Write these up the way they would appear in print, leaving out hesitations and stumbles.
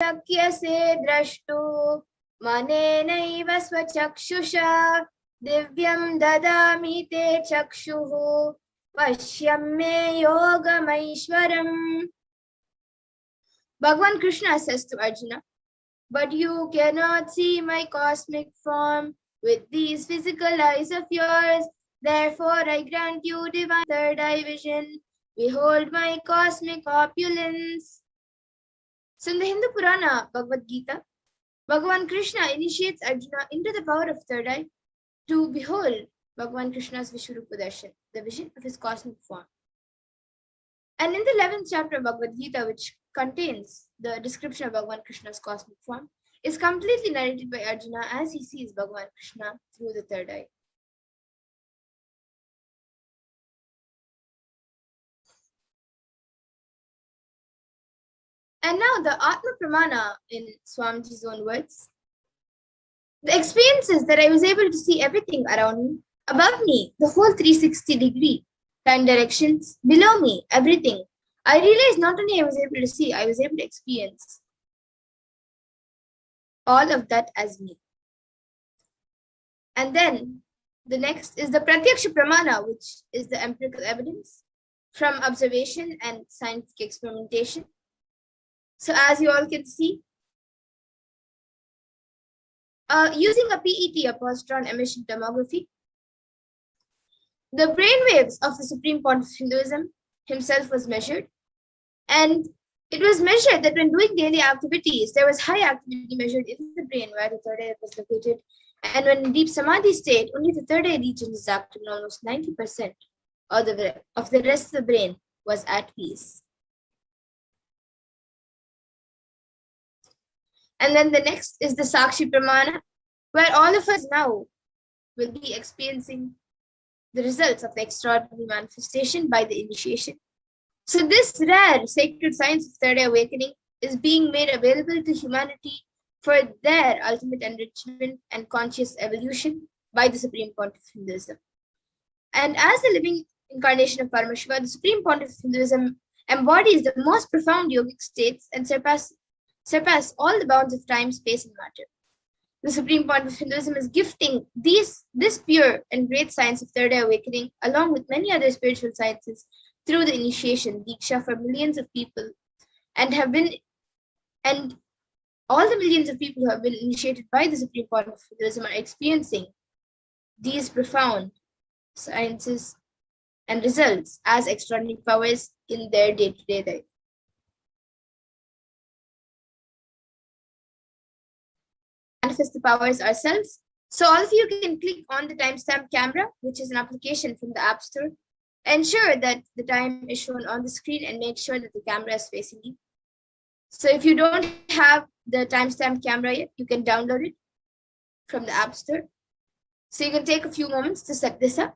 शक्यसे द्रष्टु मनेनैव स्वचक्षुषा दिव्यं ददामि ते चक्षुः पश्यं मे योगमैश्वरम्. Bhagavan Krishna says to Arjuna, but you cannot see my cosmic form with these physical eyes of yours. Therefore, I grant you divine third eye vision. Behold my cosmic opulence. So in the Hindu Purana, Bhagavad Gita, Bhagavan Krishna initiates Arjuna into the power of third eye to behold Bhagavan Krishna's Vishwarupa Darshan, the vision of his cosmic form. And in the 11th chapter of Bhagavad Gita, which contains the description of Bhagavan Krishna's cosmic form, is completely narrated by Arjuna as he sees Bhagavan Krishna through the third eye. And now the Atma Pramana in Swamiji's own words. The experience is that I was able to see everything around me, above me, the whole 360-degree time directions, below me, everything. I realized not only I was able to see, I was able to experience all of that as me. And then the next is the Pratyaksha Pramana, which is the empirical evidence from observation and scientific experimentation. So as you all can see, using a PET, a positron emission tomography, the brainwaves of the Supreme Pontiff of Hinduism himself was measured. And it was measured that when doing daily activities, there was high activity measured in the brain where the third eye was located. And when in deep samadhi state, only the third eye region is active, and almost 90% of the rest of the brain was at peace. And then the next is the Sakshi Pramana, where all of us now will be experiencing the results of the extraordinary manifestation by the initiation. So this rare sacred science of third eye awakening is being made available to humanity for their ultimate enrichment and conscious evolution by the Supreme Pontiff of Hinduism. And as the living incarnation of Paramashiva, the Supreme Pontiff of Hinduism embodies the most profound yogic states and surpass all the bounds of time, space, and matter. The Supreme Pontiff of Hinduism is gifting this pure and great science of third eye awakening, along with many other spiritual sciences, through the initiation, Diksha, for millions of people, and all the millions of people who have been initiated by the Supreme Pontiff of Hinduism are experiencing these profound sciences and results as extraordinary powers in their day-to-day life. Manifest the powers ourselves. So all of you can click on the timestamp camera, which is an application from the App Store. Ensure that the time is shown on the screen and make sure that the camera is facing you. So if you don't have the timestamp camera yet, you can download it from the App Store. So you can take a few moments to set this up.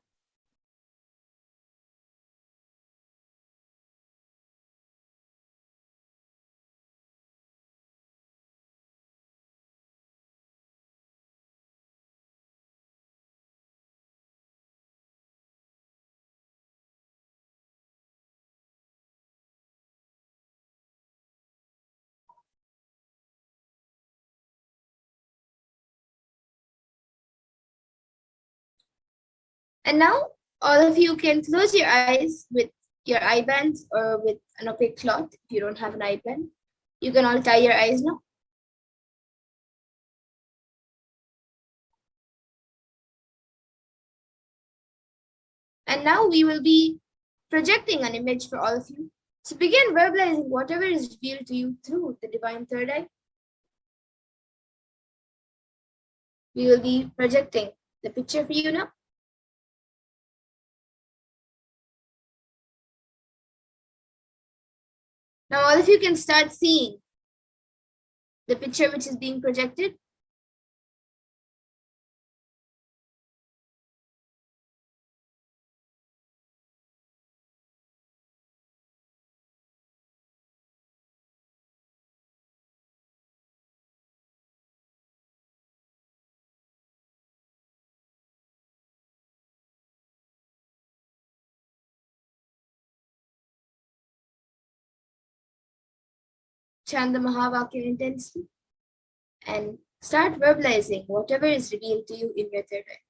And now all of you can close your eyes with your eye bands or with an opaque cloth. If you don't have an eye band, you can all tie your eyes now. And now we will be projecting an image for all of you. So begin verbalizing whatever is revealed to you through the divine third eye. We will be projecting the picture for you now. Now all of you can start seeing the picture which is being projected. chant the Mahavakya intensely, and start verbalizing whatever is revealed to you in your third eye.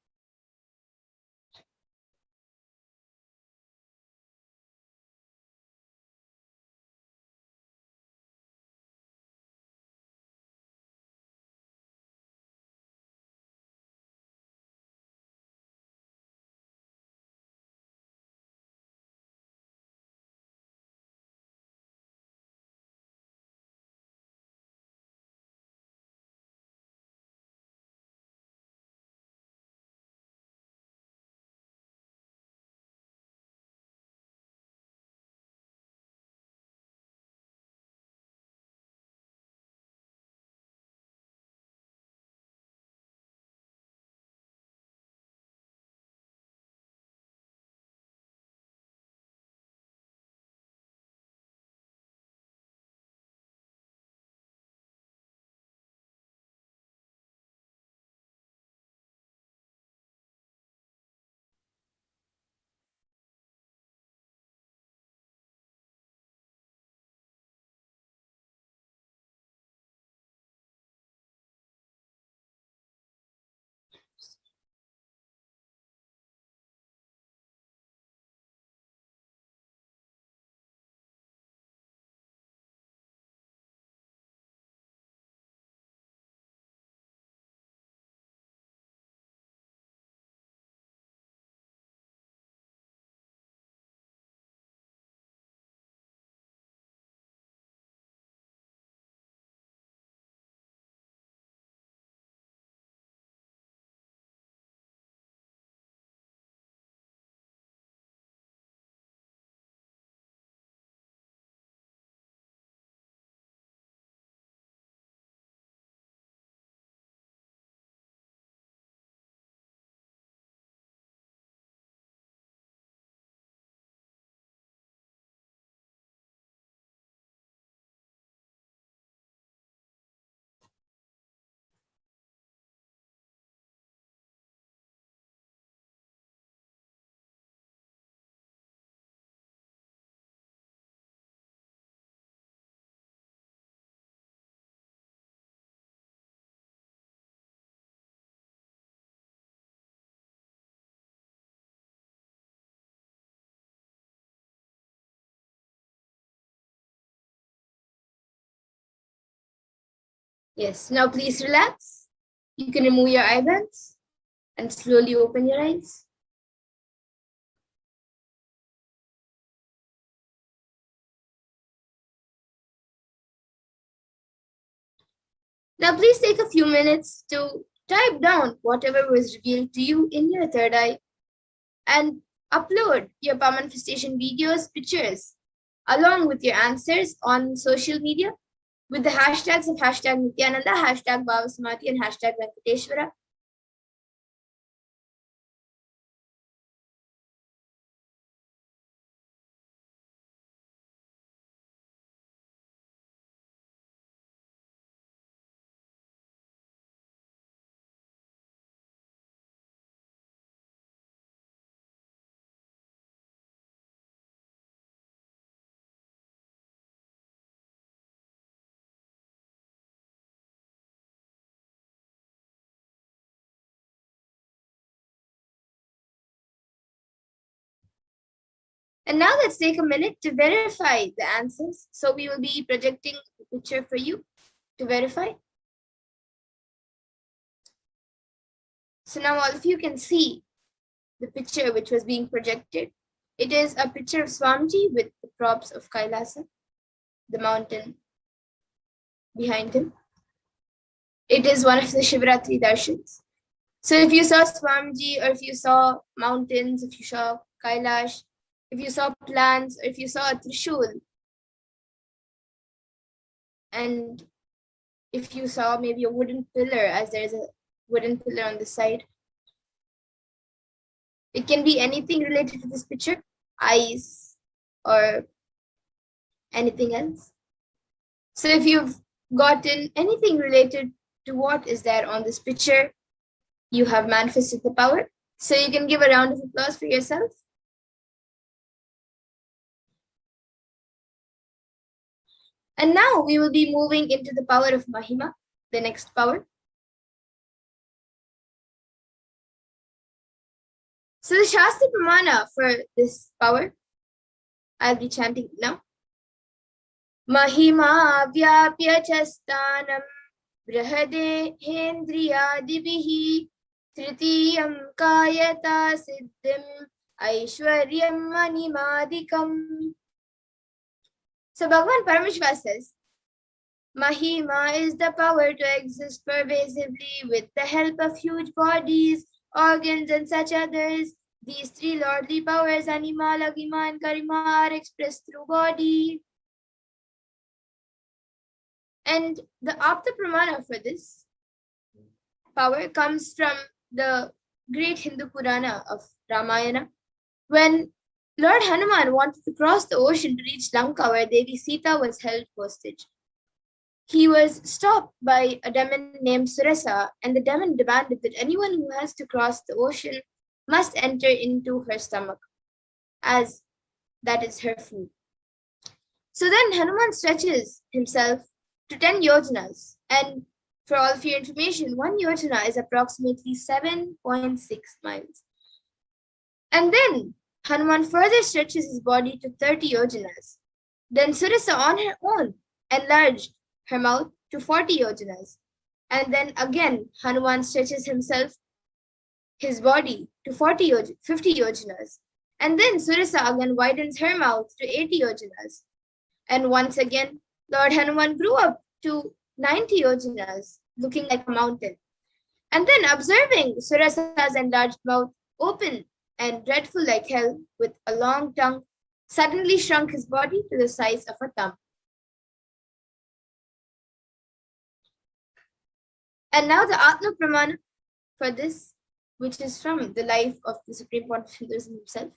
Yes, now please relax. You can remove your eyelids and slowly open your eyes. Now please take a few minutes to type down whatever was revealed to you in your third eye and upload your power manifestation videos, pictures, along with your answers on social media with the hashtags of hashtag Nithyananda, hashtag Bhavasamati, and hashtag Venkateshwara. And now let's take a minute to verify the answers. So we will be projecting the picture for you to verify. So now all of you can see the picture which was being projected. It is a picture of Swamiji with the props of Kailasa, the mountain behind him. It is one of the Shivratri darshans. So if you saw Swamiji, or if you saw mountains, if you saw Kailash, if you saw plants, or if you saw a Trishul, and if you saw maybe a wooden pillar, as there is a wooden pillar on the side, it can be anything related to this picture, eyes, or anything else. So if you've gotten anything related to what is there on this picture, you have manifested the power. So you can give a round of applause for yourself. And now we will be moving into the power of Mahima, the next power. So the Shastra Pramana for this power, I'll be chanting now. Mahima vyapya chastanam brahade hendriyadibihi tritiyam kayata siddhim aishwaryam manimadikam. So Bhagavan Paramashiva says, Mahima is the power to exist pervasively with the help of huge bodies, organs, and such others. These three lordly powers, Anima, Lagima, and Karima, are expressed through body. And the Apta Pramana for this power comes from the great Hindu Purana of Ramayana. When Lord Hanuman wanted to cross the ocean to reach Lanka, where Devi Sita was held hostage, he was stopped by a demon named Surasa, and the demon demanded that anyone who has to cross the ocean must enter into her stomach, as that is her food. So then Hanuman stretches himself to 10 yojanas, and for all of your information, 1 yojana is approximately 7.6 miles. And then Hanuman further stretches his body to 30 yojanas. Then Surasa on her own enlarged her mouth to 40 yojanas. And then again, Hanuman stretches his body to 50 yojanas. And then Surasa again widens her mouth to 80 yojanas. And once again, Lord Hanuman grew up to 90 yojanas, looking like a mountain. And then observing Surasa's enlarged mouth open and dreadful like hell with a long tongue, suddenly shrunk his body to the size of a thumb. And now the Atma Pramana for this, which is from the life of the Supreme Pontiff Hinduism himself.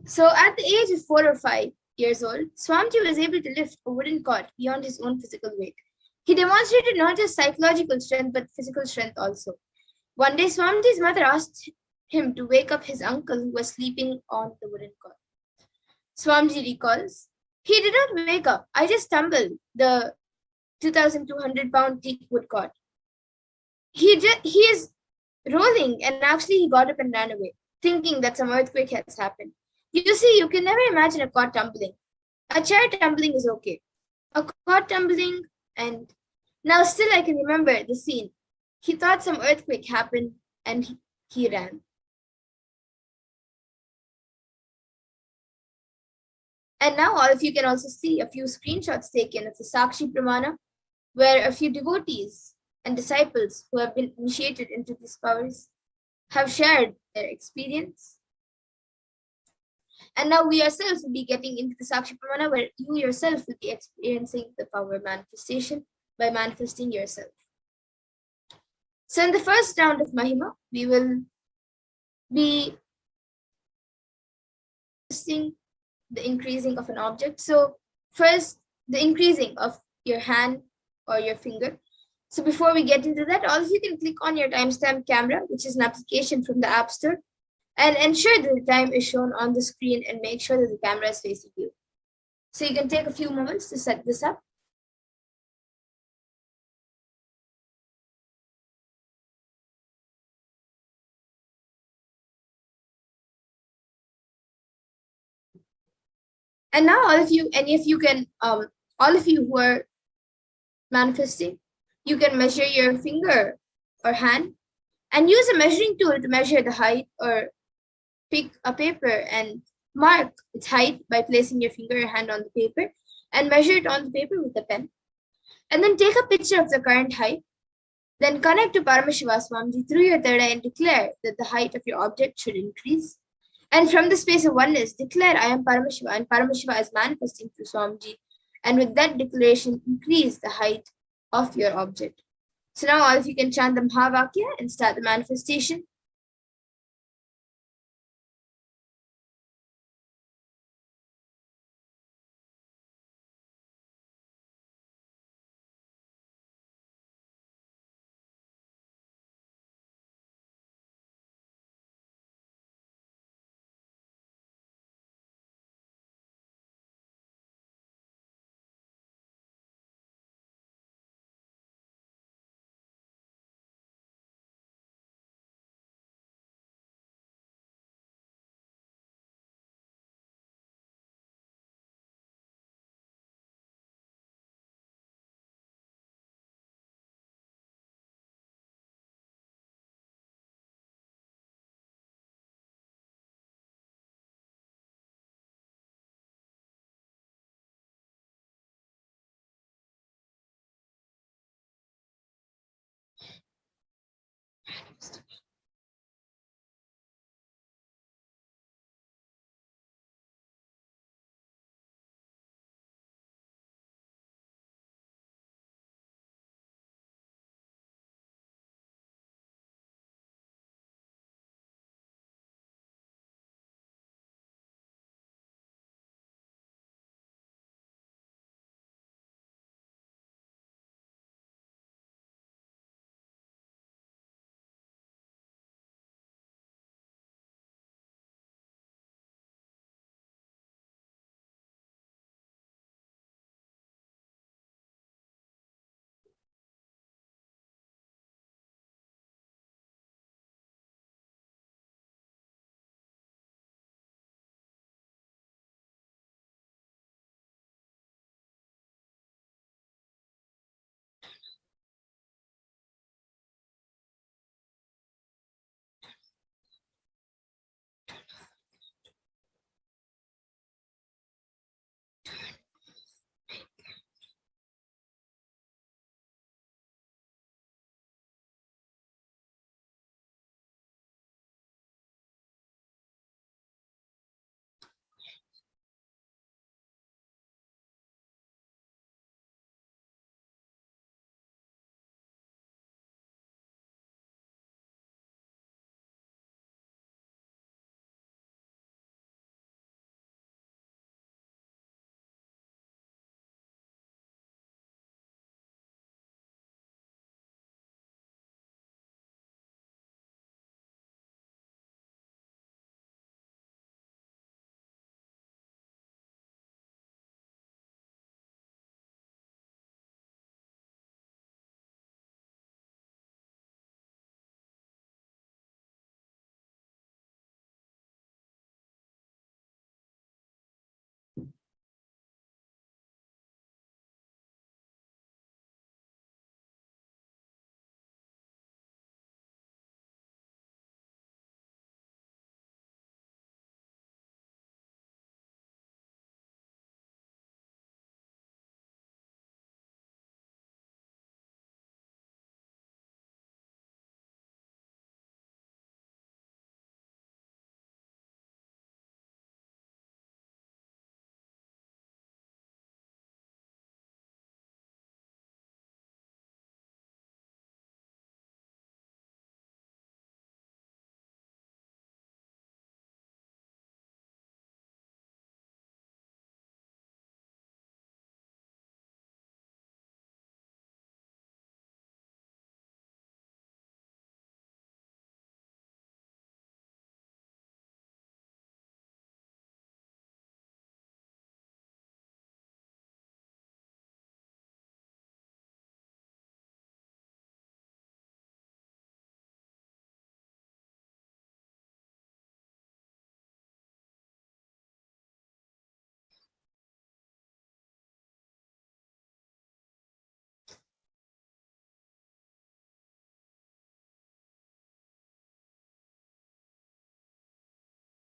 So at the age of 4 or 5 years old, Swamiji was able to lift a wooden cot beyond his own physical weight. He demonstrated not just psychological strength, but physical strength also. One day, Swamiji's mother asked him to wake up his uncle who was sleeping on the wooden cot. Swamiji recalls, he did not wake up. I just stumbled the 2,200-pound teak wood cot. He is rolling, and actually he got up and ran away, thinking that some earthquake has happened. You see, you can never imagine a cot tumbling. A chair tumbling is okay. A cot tumbling, and now still I can remember the scene. He thought some earthquake happened, and he ran. And now all of you can also see a few screenshots taken of the Sakshi Pramana, where a few devotees and disciples who have been initiated into these powers have shared their experience. And now we ourselves will be getting into the Sakshi Pramana, where you yourself will be experiencing the power manifestation by manifesting yourself. So in the first round of Mahima, we will be seeing the increasing of an object. So first, the increasing of your hand or your finger. So before we get into that, all of you can click on your timestamp camera, which is an application from the App Store, and ensure that the time is shown on the screen and make sure that the camera is facing you. So you can take a few moments to set this up. And now all of you who are manifesting, you can measure your finger or hand and use a measuring tool to measure the height, or pick a paper and mark its height by placing your finger or hand on the paper and measure it on the paper with a pen. And then take a picture of the current height. Then connect to Paramashiva Swamiji through your third eye and declare that the height of your object should increase. And from the space of oneness, declare I am Paramashiva, and Paramashiva is manifesting through Swamiji. And with that declaration, increase the height of your object. So now all of you can chant the Mahavakya and start the manifestation.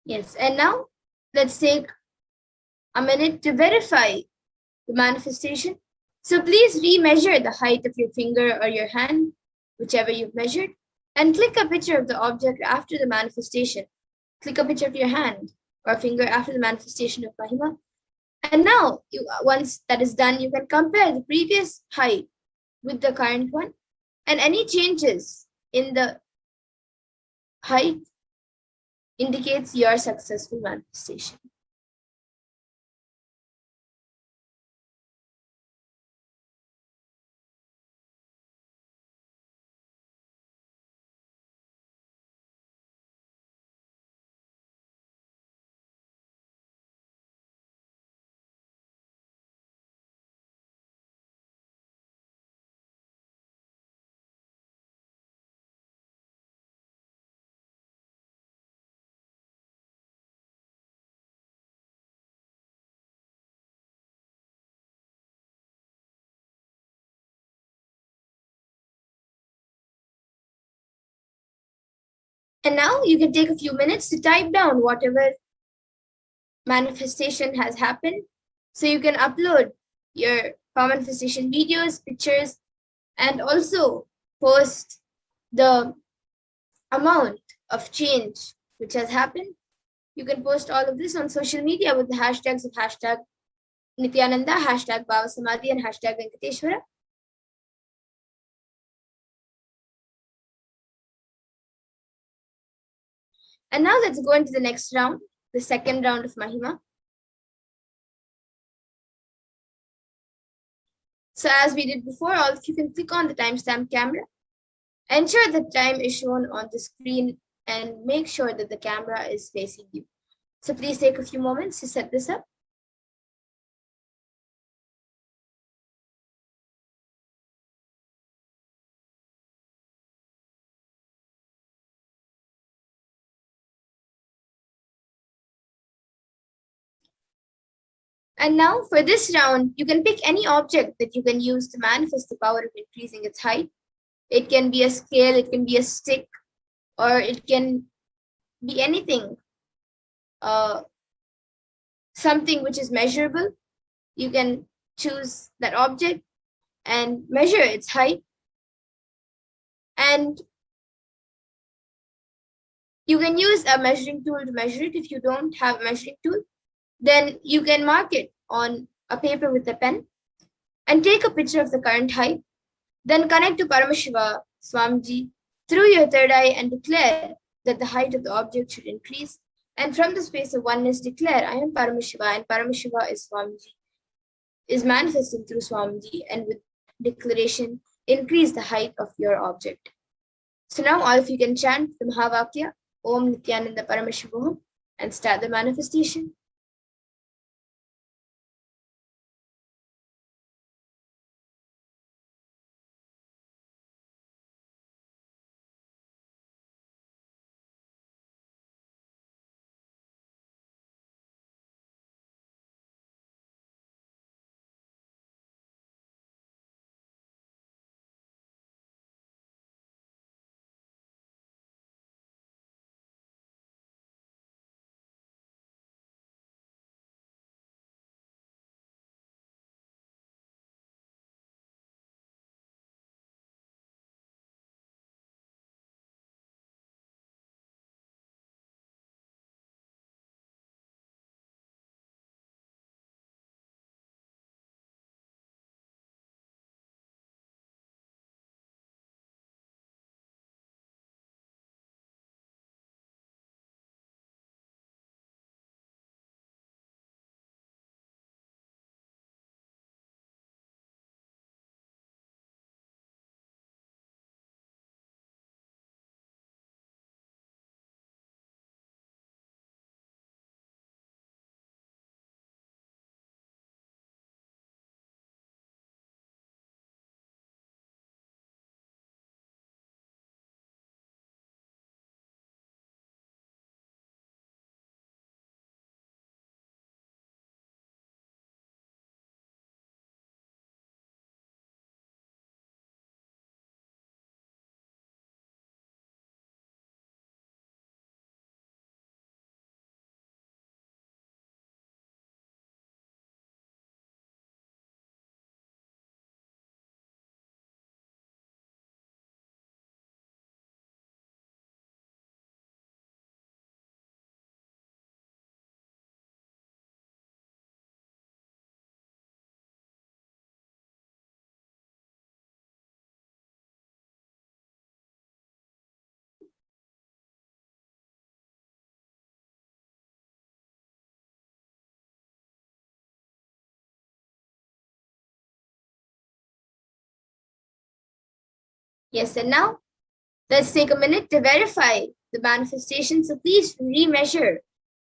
Yes, and now let's take a minute to verify the manifestation. So please remeasure the height of your finger or your hand, whichever you've measured, and click a picture of the object after the manifestation. Click a picture of your hand or finger after the manifestation of Mahima. And now, once that is done, you can compare the previous height with the current one, and any changes in the height indicates your successful manifestation. And now you can take a few minutes to type down whatever manifestation has happened. So you can upload your manifestation videos, pictures, and also post the amount of change which has happened. You can post all of this on social media with the hashtags of hashtag Nithyananda, hashtag Bhava Samadhi, and hashtag Venkateshwara. And now let's go into the next round, the second round of Mahima. So as we did before, all of you can click on the timestamp camera. Ensure the time is shown on the screen and make sure that the camera is facing you. So please take a few moments to set this up. And now for this round, you can pick any object that you can use to manifest the power of increasing its height. It can be a scale, it can be a stick, or it can be anything, something which is measurable. You can choose that object and measure its height. And you can use a measuring tool to measure it. If you don't have a measuring tool, then you can mark it on a paper with a pen and take a picture of the current height. Then connect to Paramashiva Swamiji through your third eye and declare that the height of the object should increase. And from the space of oneness, declare, I am Paramashiva and Paramashiva is Swamiji, is manifesting through Swamiji, and with declaration, increase the height of your object. So now all of you can chant the Mahavakya, Om Nithyananda Paramashivoham, and start the manifestation. Yes, and now let's take a minute to verify the manifestation. So please remeasure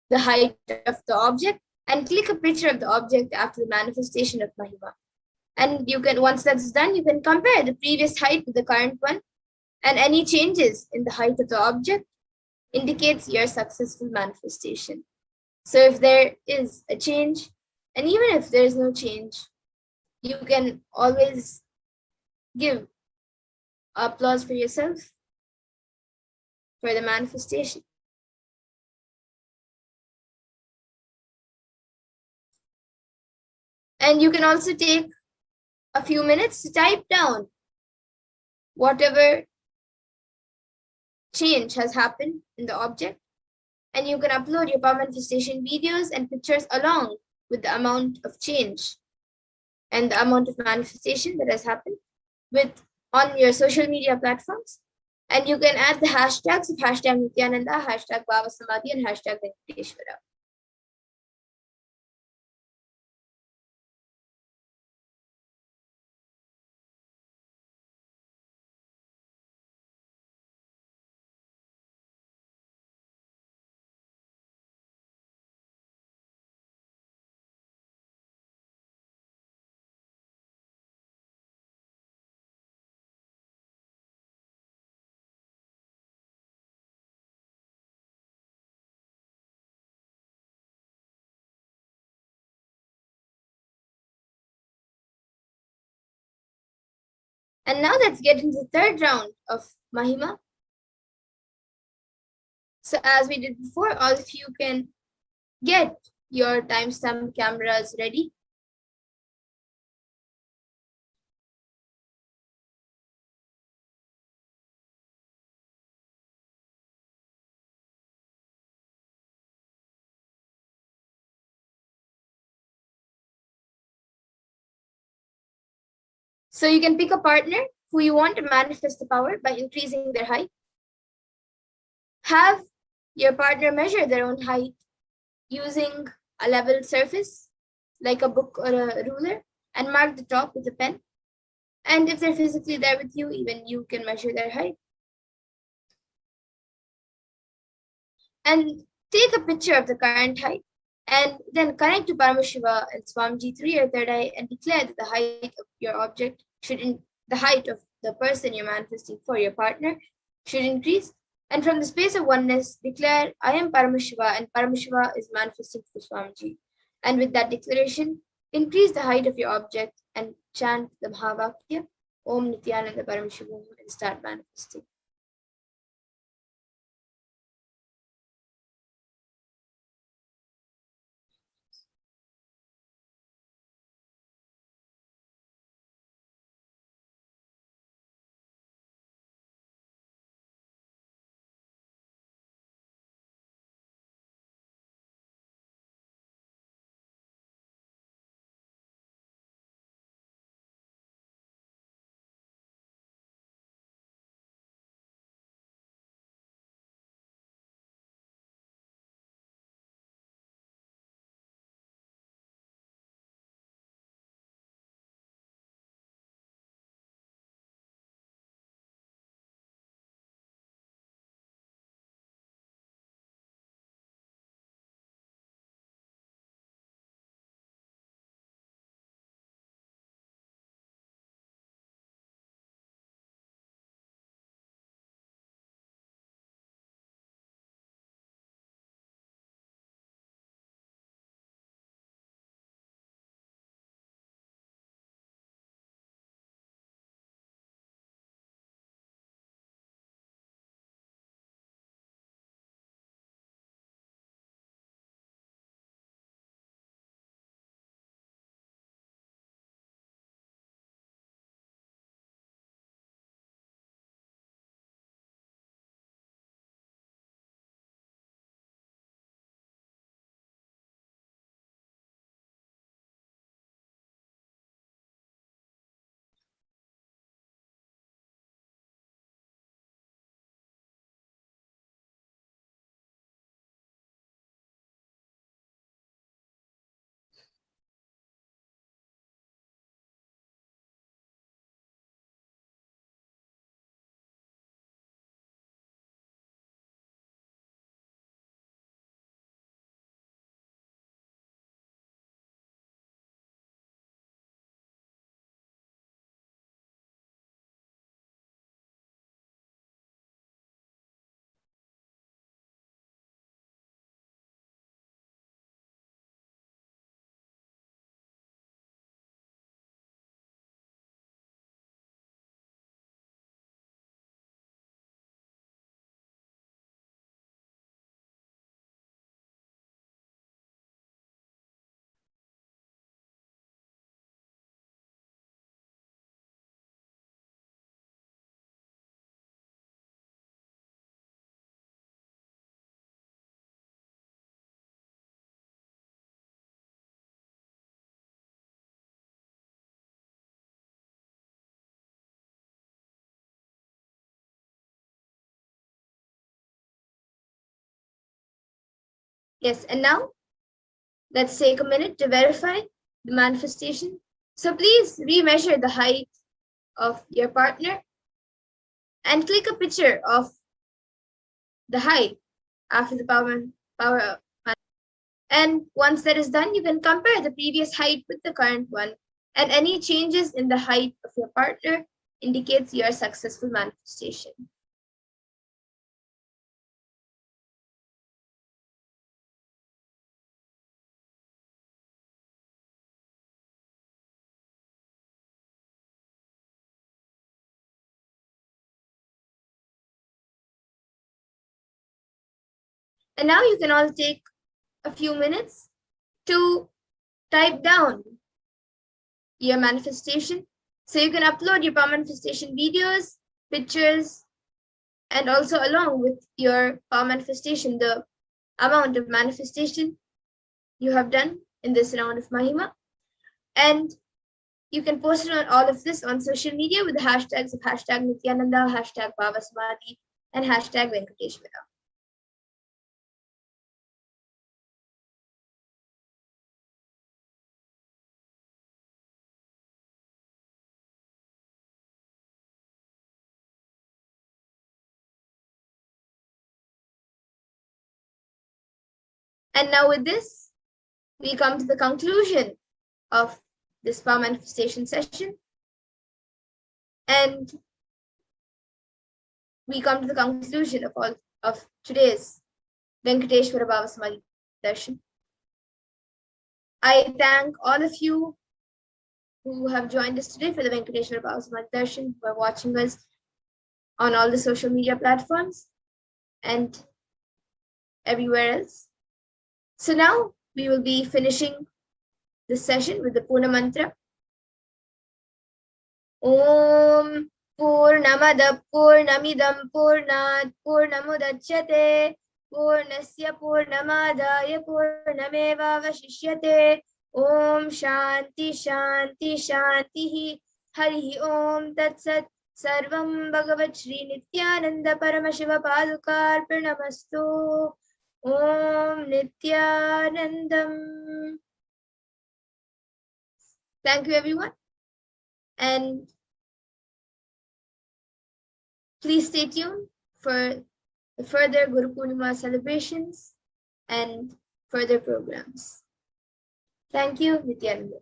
the height of the object and click a picture of the object after the manifestation of Mahima. And you can, once that's done, you can compare the previous height with the current one, and any changes in the height of the object indicates your successful manifestation. So if there is a change, and even if there is no change, you can always give applause for yourself for the manifestation. And you can also take a few minutes to type down whatever change has happened in the object, and you can upload your power manifestation videos and pictures along with the amount of change and the amount of manifestation that has happened with on your social media platforms. And you can add the hashtags of hashtag Nithyananda, hashtag Baba Samadhi, and hashtag Venkateshwara. And now let's get into the third round of Mahima. So as we did before, all of you can get your timestamp cameras ready. So you can pick a partner who you want to manifest the power by increasing their height. Have your partner measure their own height using a level surface like a book or a ruler, and mark the top with a pen. And if they're physically there with you, even you can measure their height. And take a picture of the current height, and then connect to Paramashiva and Swamiji through your third eye and declare that the height of your object the height of the person you're manifesting for your partner should increase. And from the space of oneness, declare, I am Paramashiva and Paramashiva is manifesting for Swamiji. And with that declaration, increase the height of your object and chant the Mahavakya, Om Nithyananda Paramashivam, and start manifesting. Yes, and now let's take a minute to verify the manifestation. So please remeasure the height of your partner and click a picture of the height after the power. And once that is done, you can compare the previous height with the current one. And any changes in the height of your partner indicates your successful manifestation. And now you can all take a few minutes to type down your manifestation. So you can upload your power manifestation videos, pictures, and also along with your power manifestation, the amount of manifestation you have done in this round of Mahima. And you can post it on all of this on social media with the hashtags of hashtag Nithyananda, hashtag Bhavasamadhi, and hashtag Venkateshwara. And now with this, we come to the conclusion of this power manifestation session. And we come to the conclusion of today's Venkateshwara Bhavasamadhi Darshan. I thank all of you who have joined us today for the Venkateshwara Bhavasamadhi Darshan, who are watching us on all the social media platforms and everywhere else. So now we will be finishing this session with the Puna mantra. Om Purnamada Purnamidam Purnat Purnamudachyate Purnasya Purnamadaya Purnameva Vashishyate Om Shanti Shanti Shanti Hari Om Tat Sat Sarvam Bhagavat Shri Nithyananda Paramashiva Padukarpanamastu Om Nithyanandam. Thank you, everyone. And please stay tuned for the further Guru Poornima celebrations and further programs. Thank you, Nithyananda.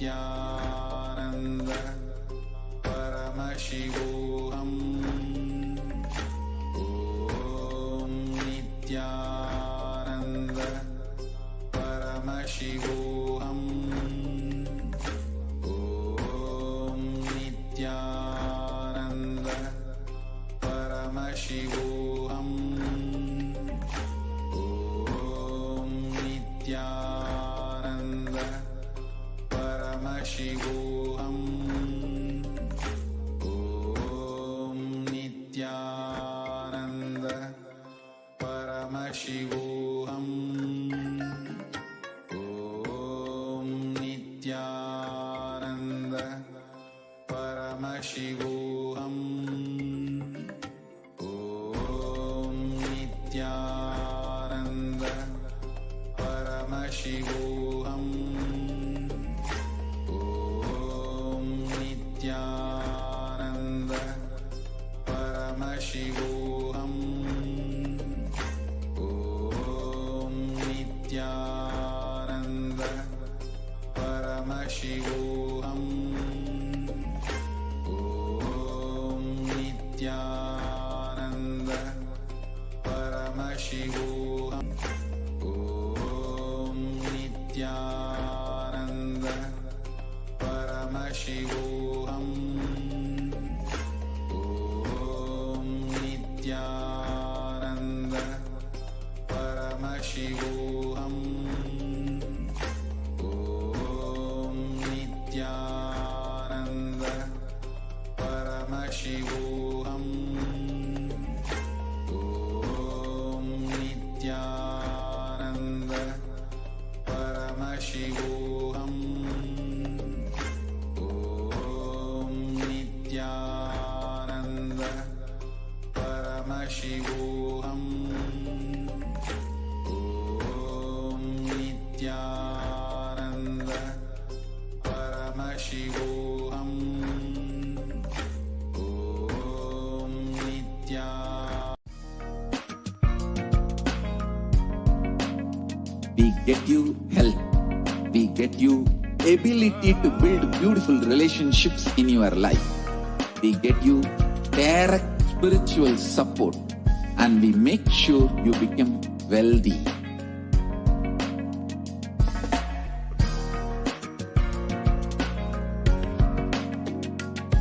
Nithyananda Paramashivoham. Om Nithyananda Paramashivoham. Om Nithyananda Paramashivoham. Om Nithyananda Paramashivoham. Om Nithyananda Paramashivoham. Om Nithyananda Paramashivoham. Om Nithyananda Paramashivoham. Om Nithyananda Paramashivoham. Om Nithyananda Paramashivoham. Om Nithyananda Paramashivoham. Om Nithyananda Paramashivoham. Om Nithyananda Paramashivoham. Om Nithyananda Paramashivoham. Om Nithyananda Paramashivoham. Om Nithyananda Paramashivoham. Om Nithyananda Paramashivoham. Om Nithyananda. We get you health. We get you ability to build beautiful relationships in your life. We get you direct spiritual support, and we make sure you become wealthy.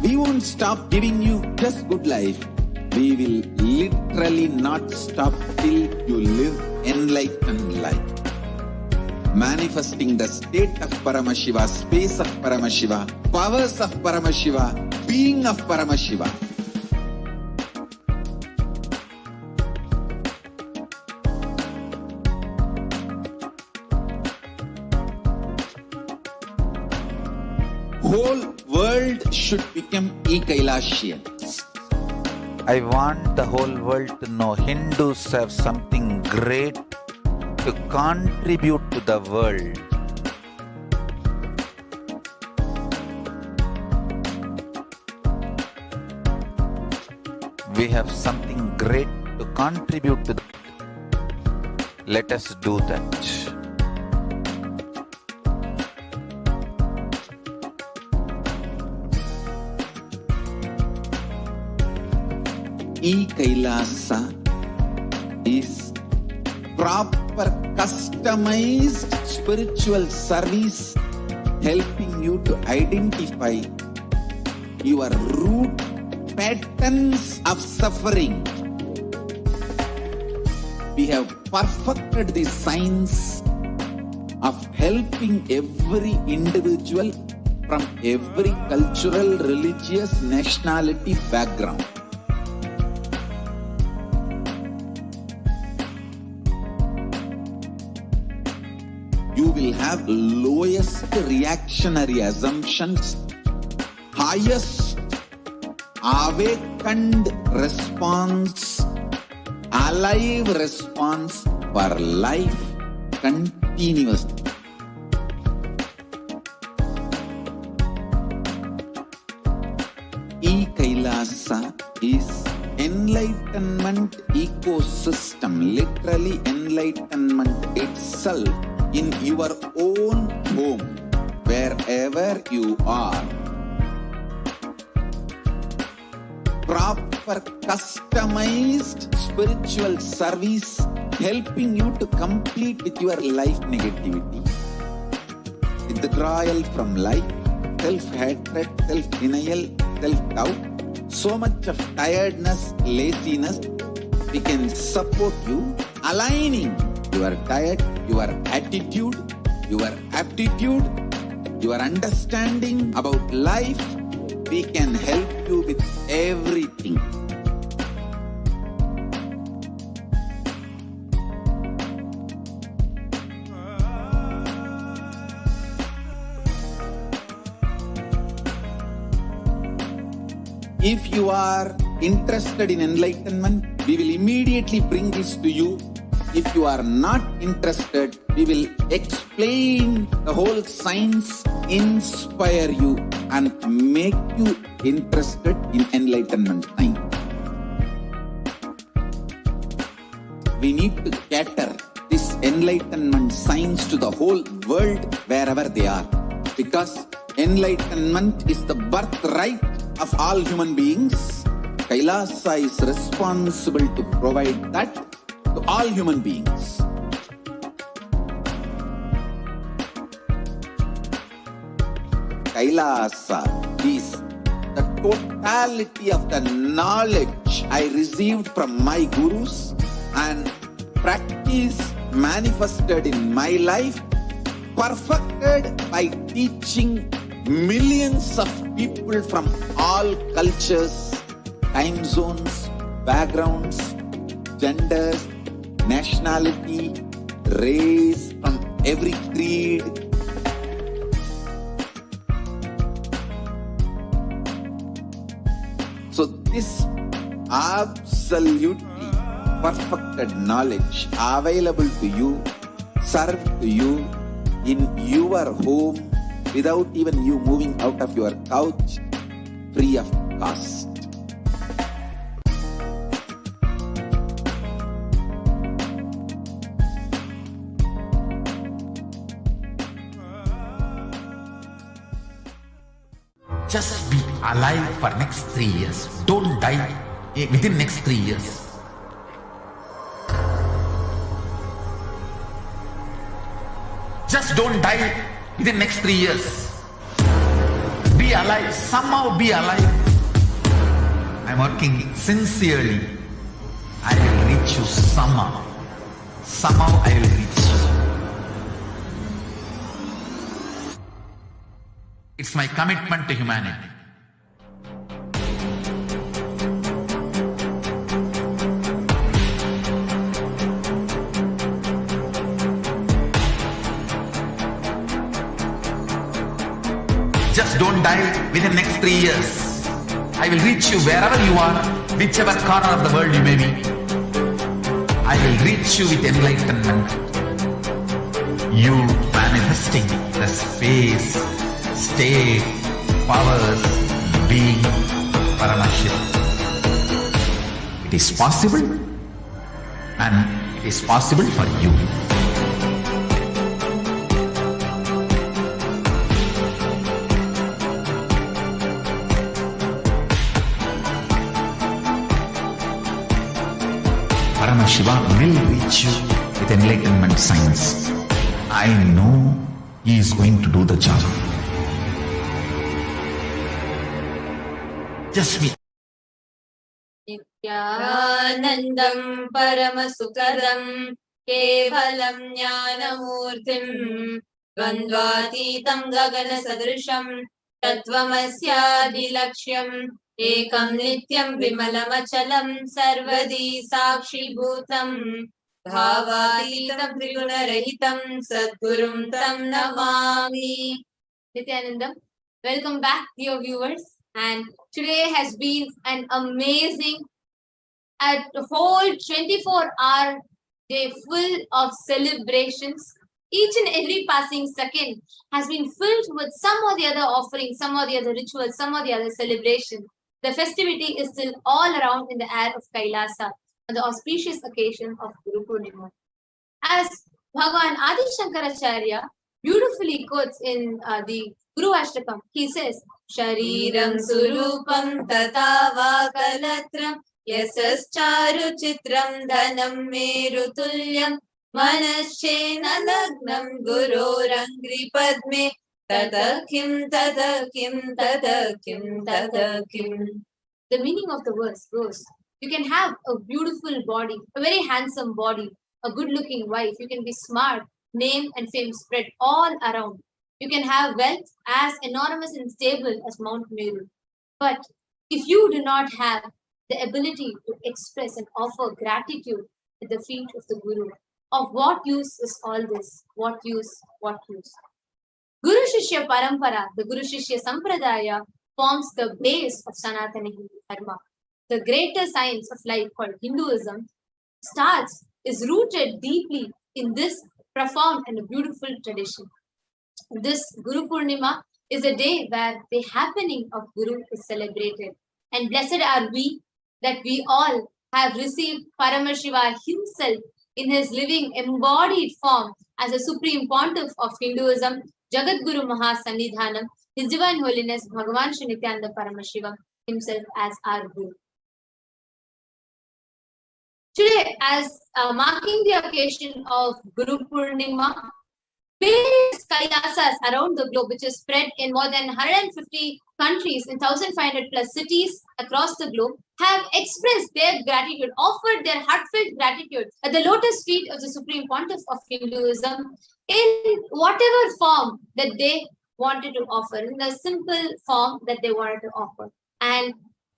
We won't stop giving you just good life. We will literally not stop till you live enlightened life. Manifesting the state of Paramashiva, space of Paramashiva, powers of Paramashiva, being of Paramashiva. Whole world should become e-Kailashian. I want the whole world to know Hindus have something great to contribute to the world. We have something great to contribute to the world. Let us do that. E-Kailasa is proper customized spiritual service helping you to identify your root patterns of suffering. We have perfected the science of helping every individual from every cultural, religious, nationality background. You will have lowest reactionary assumptions, highest awakened response, alive response for life continuously. E-Kailasa is enlightenment ecosystem, literally enlightenment itself in your own home, where wherever you are. Proper customized spiritual service helping you to complete with your life negativity. Withdrawal from life, self-hatred, self-denial, self-doubt, so much of tiredness, laziness, we can support you, aligning your diet, your attitude, your aptitude, your understanding about life. We can help you with everything. If you are interested in enlightenment, we will immediately bring this to you. If you are not interested, we will explain the whole science, inspire you and make you interested in enlightenment science. We need to cater this enlightenment science to the whole world wherever they are, because enlightenment is the birthright of all human beings. Kailasa is responsible to provide that to all human beings. Kailasa is the totality of the knowledge I received from my gurus and practice manifested in my life, perfected by teaching millions of people from all cultures, time zones, backgrounds, genders, nationality, race, from every creed. So this absolutely perfected knowledge available to you, served to you in your home without even you moving out of your couch, free of cost. Just be alive for next 3 years. Don't die within next 3 years. Just don't die within next 3 years. Be alive. Somehow be alive. I'm working sincerely. I will reach you somehow. Somehow I will reach you. It's my commitment to humanity. Just don't die within next 3 years. I will reach you wherever you are, whichever corner of the world you may be. I will reach you with enlightenment. You manifesting the space, state, powers, being Paramashivoham. It is possible, and it is possible for you. Paramashivoham will reach you with enlightenment science. I know he is going to do the job. Just be. Nithyanandam Paramasukadam Kevalam Jnanamurtim Dvandvatitam Gagana Sadrisham Tattvamasyaadilaksham Ekam Nityam Vimalamachalam Sarvadi Sakshi Bhutam Bhavatitam Trigunarahitam Sadgurum Tam Namami. Nithyanandam, welcome back, dear viewers. And today has been an amazing, a whole 24-hour day full of celebrations. Each and every passing second has been filled with some or the other offering, some or the other ritual, some or the other celebration. The festivity is still all around in the air of Kailasa on the auspicious occasion of Guru Poornima. As Bhagavan Adi Shankaracharya beautifully quotes in the Guru Ashtakam, he says, Shariram Surupam Tata Vakalatram Yasas Charu Chitram Dhanam Meru Tulyam Manashena Lagnam Guru Rangri Padme Tadakim Tadakim Tadakim Tadakim. The meaning of the verse goes, you can have a beautiful body, a very handsome body, a good looking wife, you can be smart, name and fame spread all around. You can have wealth as enormous and stable as Mount Meru. But if you do not have the ability to express and offer gratitude at the feet of the Guru, of what use is all this? What use? What use? Guru Shishya Parampara, the Guru Shishya Sampradaya, forms the base of Sanatana Hindu Dharma. The greater science of life called Hinduism is rooted deeply in this profound and beautiful tradition. This Guru Poornima is a day where the happening of Guru is celebrated. And blessed are we that we all have received Paramashiva himself in his living embodied form as a supreme pontiff of Hinduism, Jagat Guru Mahasannidhanam, His Divine Holiness Bhagavan Shri Nithyananda Paramashivam himself as our Guru. Today, as marking the occasion of Guru Poornima, various Kailasas around the globe, which is spread in more than 150 countries in 1,500 plus cities across the globe, have expressed their gratitude, offered their heartfelt gratitude at the lotus feet of the Supreme Pontiff of Hinduism in whatever form that they wanted to offer, in the simple form that they wanted to offer. And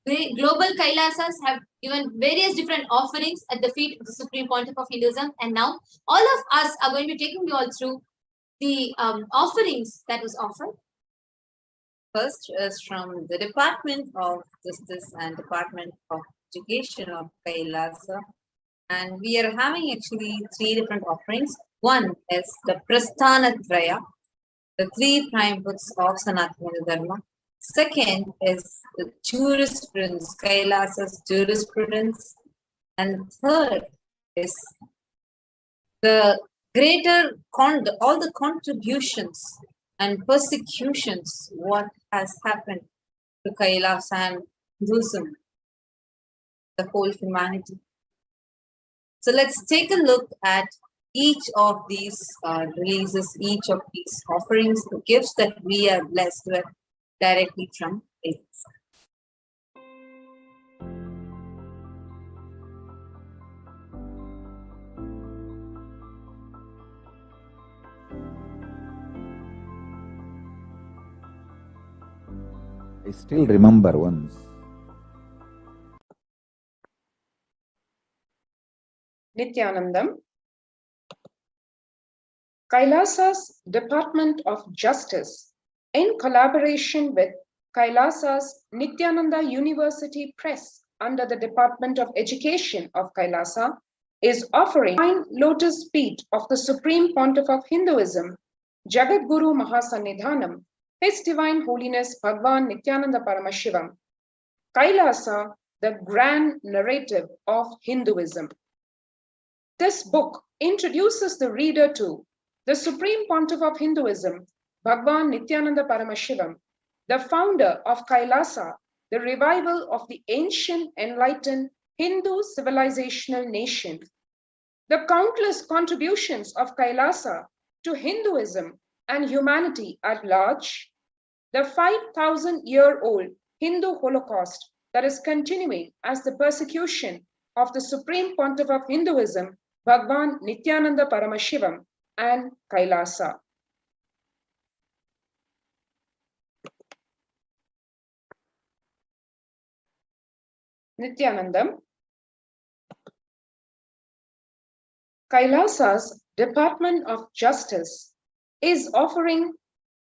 the global Kailasas have given various different offerings at the feet of the Supreme Pontiff of Hinduism. And now all of us are going to be taking you all through the offerings that was offered. First is from the Department of Justice and Department of Education of Kailasa. And we are having actually 3 different offerings. One is the Prasthanatraya, the 3 prime books of Sanatana Dharma. Second is the jurisprudence, Kailasa's jurisprudence. And third is the greater all the contributions and persecutions what has happened to Kailasa and Hinduism, the whole humanity. So let's take a look at each of these releases, each of these offerings, the gifts that we are blessed with directly from Kailasa. I still remember once. Nithyanandam. Kailasa's Department of Justice, in collaboration with Kailasa's Nithyananda University Press under the Department of Education of Kailasa, is offering Divine Lotus Feet of the Supreme Pontiff of Hinduism, Jagat Guru Mahasannidhanam, His Divine Holiness Bhagavan Nithyananda Paramashivam, Kailasa, the Grand Narrative of Hinduism. This book introduces the reader to the Supreme Pontiff of Hinduism, Bhagavan Nithyananda Paramashivam, the founder of Kailasa, the revival of the ancient enlightened Hindu civilizational nation, the countless contributions of Kailasa to Hinduism and humanity at large, the 5,000-year-old Hindu Holocaust that is continuing as the persecution of the Supreme Pontiff of Hinduism, Bhagavan Nithyananda Paramashivam, and Kailasa. Nithyanandam. Kailasa's Department of Justice is offering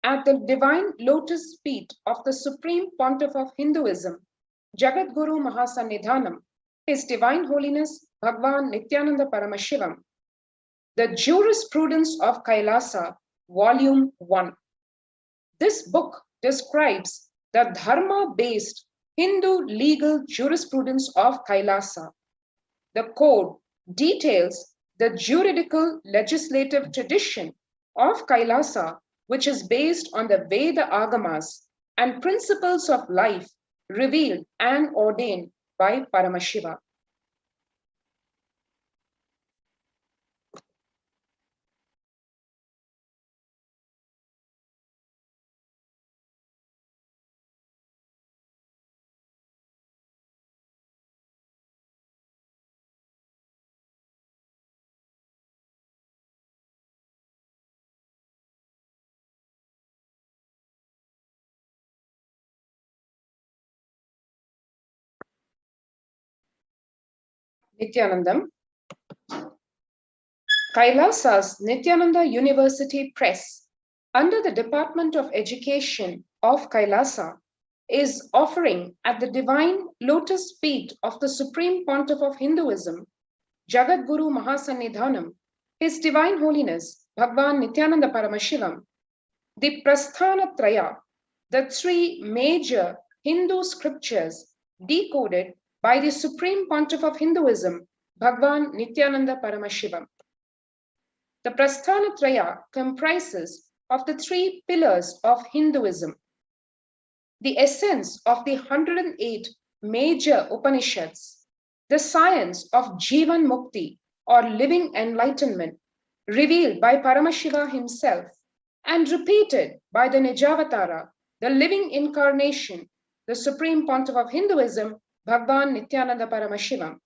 at the Divine Lotus Feet of the Supreme Pontiff of Hinduism, Jagat Guru Mahasannidhanam, His Divine Holiness Bhagavan Nithyananda Paramashivam, the Jurisprudence of Kailasa, Volume 1. This book describes the Dharma-based Hindu legal jurisprudence of Kailasa. The code details the juridical legislative tradition of Kailasa which is based on the Veda Agamas and principles of life revealed and ordained by Paramashiva. Nithyanandam. Kailasa's Nithyananda University Press, under the Department of Education of Kailasa, is offering at the divine lotus feet of the Supreme Pontiff of Hinduism, Jagat Guru Mahasannidhanam, His Divine Holiness Bhagwan Nithyananda Paramashivam, the Prasthana Traya, the three major Hindu scriptures decoded by the Supreme Pontiff of Hinduism, Bhagwan Nithyananda Paramashivam. The Prasthana Traya comprises of the three pillars of Hinduism, the essence of the 108 major Upanishads, the science of Jivan Mukti or living enlightenment, revealed by Paramashiva himself and repeated by the Nijavatara, the living incarnation, the Supreme Pontiff of Hinduism, Bhagwan Nithyananda Paramashivam.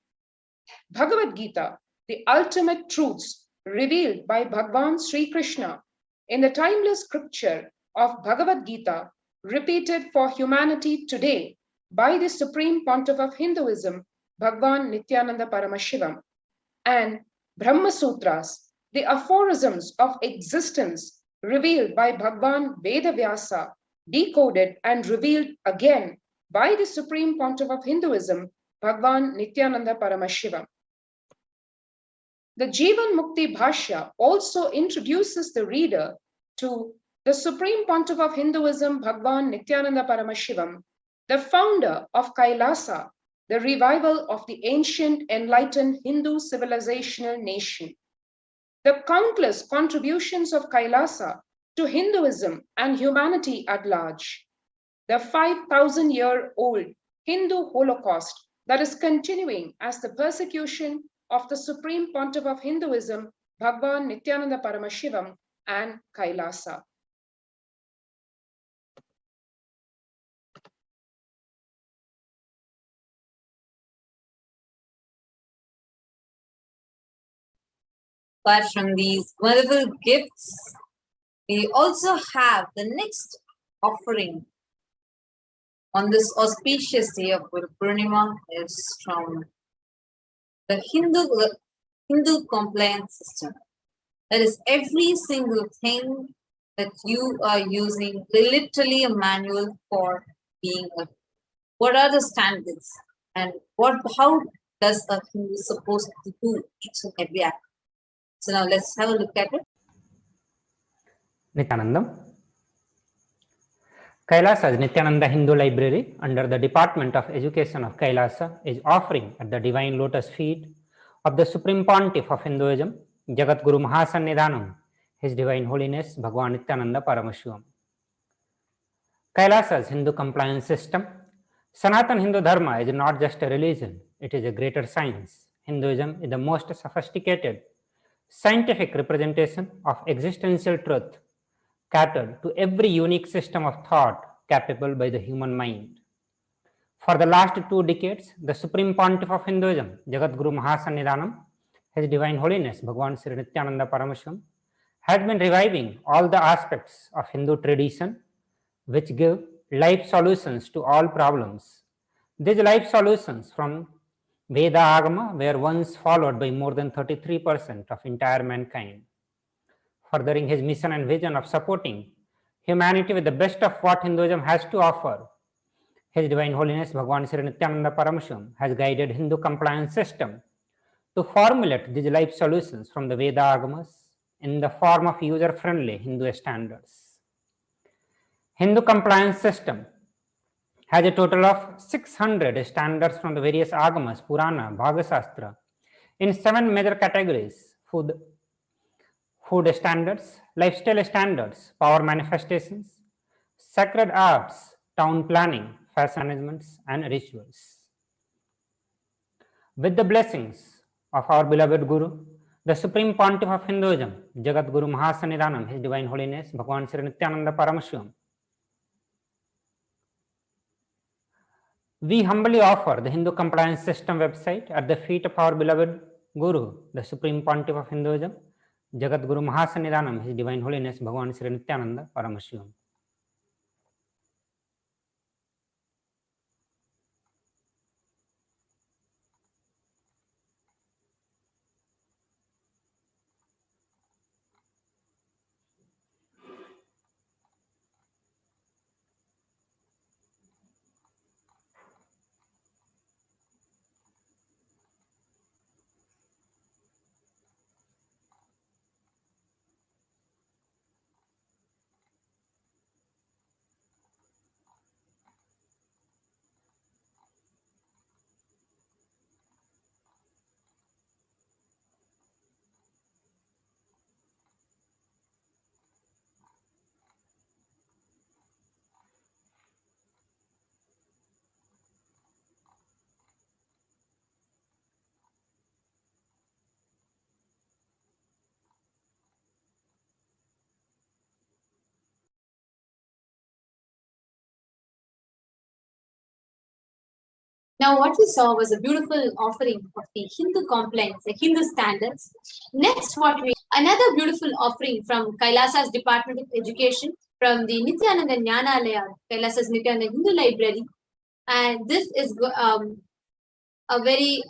Bhagavad Gita, the ultimate truths revealed by Bhagwan Sri Krishna in the timeless scripture of Bhagavad Gita, repeated for humanity today by the Supreme Pontiff of Hinduism, Bhagwan Nithyananda Paramashivam, and Brahma Sutras, the aphorisms of existence revealed by Bhagwan Vedavyasa, decoded and revealed again by the Supreme Pontiff of Hinduism, Bhagwan Nithyananda Paramashivam. The Jivan Mukti Bhashya also introduces the reader to the Supreme Pontiff of Hinduism, Bhagwan Nithyananda Paramashivam, the founder of Kailasa, the revival of the ancient enlightened Hindu civilizational nation. The countless contributions of Kailasa to Hinduism and humanity at large. The 5,000-year-old Hindu Holocaust that is continuing as the persecution of the Supreme Pontiff of Hinduism, Bhagwan Nithyananda Paramashivam, and Kailasa. Apart from these wonderful gifts, we also have the next offering on this auspicious day of Poornima is from the Hindu compliance system. That is every single thing that you are using, literally a manual for being a, what are the standards and how does a Hindu supposed to do each and every act. So now let's have a look at it. Nithyanandam. Kailasa's Nithyananda Hindu Library under the Department of Education of Kailasa is offering at the Divine Lotus feet of the Supreme Pontiff of Hinduism, Jagat Guru Mahasannidhanam, His Divine Holiness Bhagwan Nithyananda Paramashivam. Kailasa's Hindu compliance system. Sanatan Hindu Dharma is not just a religion, it is a greater science. Hinduism is the most sophisticated scientific representation of existential truth, catered to every unique system of thought capable by the human mind. For the last 2 decades, the Supreme Pontiff of Hinduism, Jagat Guru Mahasannidhanam, His Divine Holiness Bhagwan Sri Nithyananda Paramashivam, has been reviving all the aspects of Hindu tradition which give life solutions to all problems. These life solutions from Veda Agama were once followed by more than 33% of entire mankind. Furthering his mission and vision of supporting humanity with the best of what Hinduism has to offer, His Divine Holiness Bhagwan Sri Nithyananda Paramashivam has guided Hindu compliance system to formulate these life solutions from the Veda Agamas in the form of user-friendly Hindu standards. Hindu compliance system has a total of 600 standards from the various Agamas, Purana, Bhagashastra in 7 major categories: food, food standards, lifestyle standards, power manifestations, sacred arts, town planning, fashion arrangements, and rituals. With the blessings of our beloved Guru, the Supreme Pontiff of Hinduism, Jagat Guru Mahasannidhanam, His Divine Holiness, Bhagavan Sri Nithyananda Paramashivam, we humbly offer the Hindu Compliance System website at the feet of our beloved Guru, the Supreme Pontiff of Hinduism, Jagat Guru Mahasannidhanam, His Divine Holiness, Bhagavan Sri Nithyananda Paramashivam. Now, what we saw was a beautiful offering of the Hindu compliance, the Hindu standards. Next, another beautiful offering from Kailasa's Department of Education, from the Nithyananda Jnanalaya, Kailasa's Nithyananda Hindu Library. And this is a very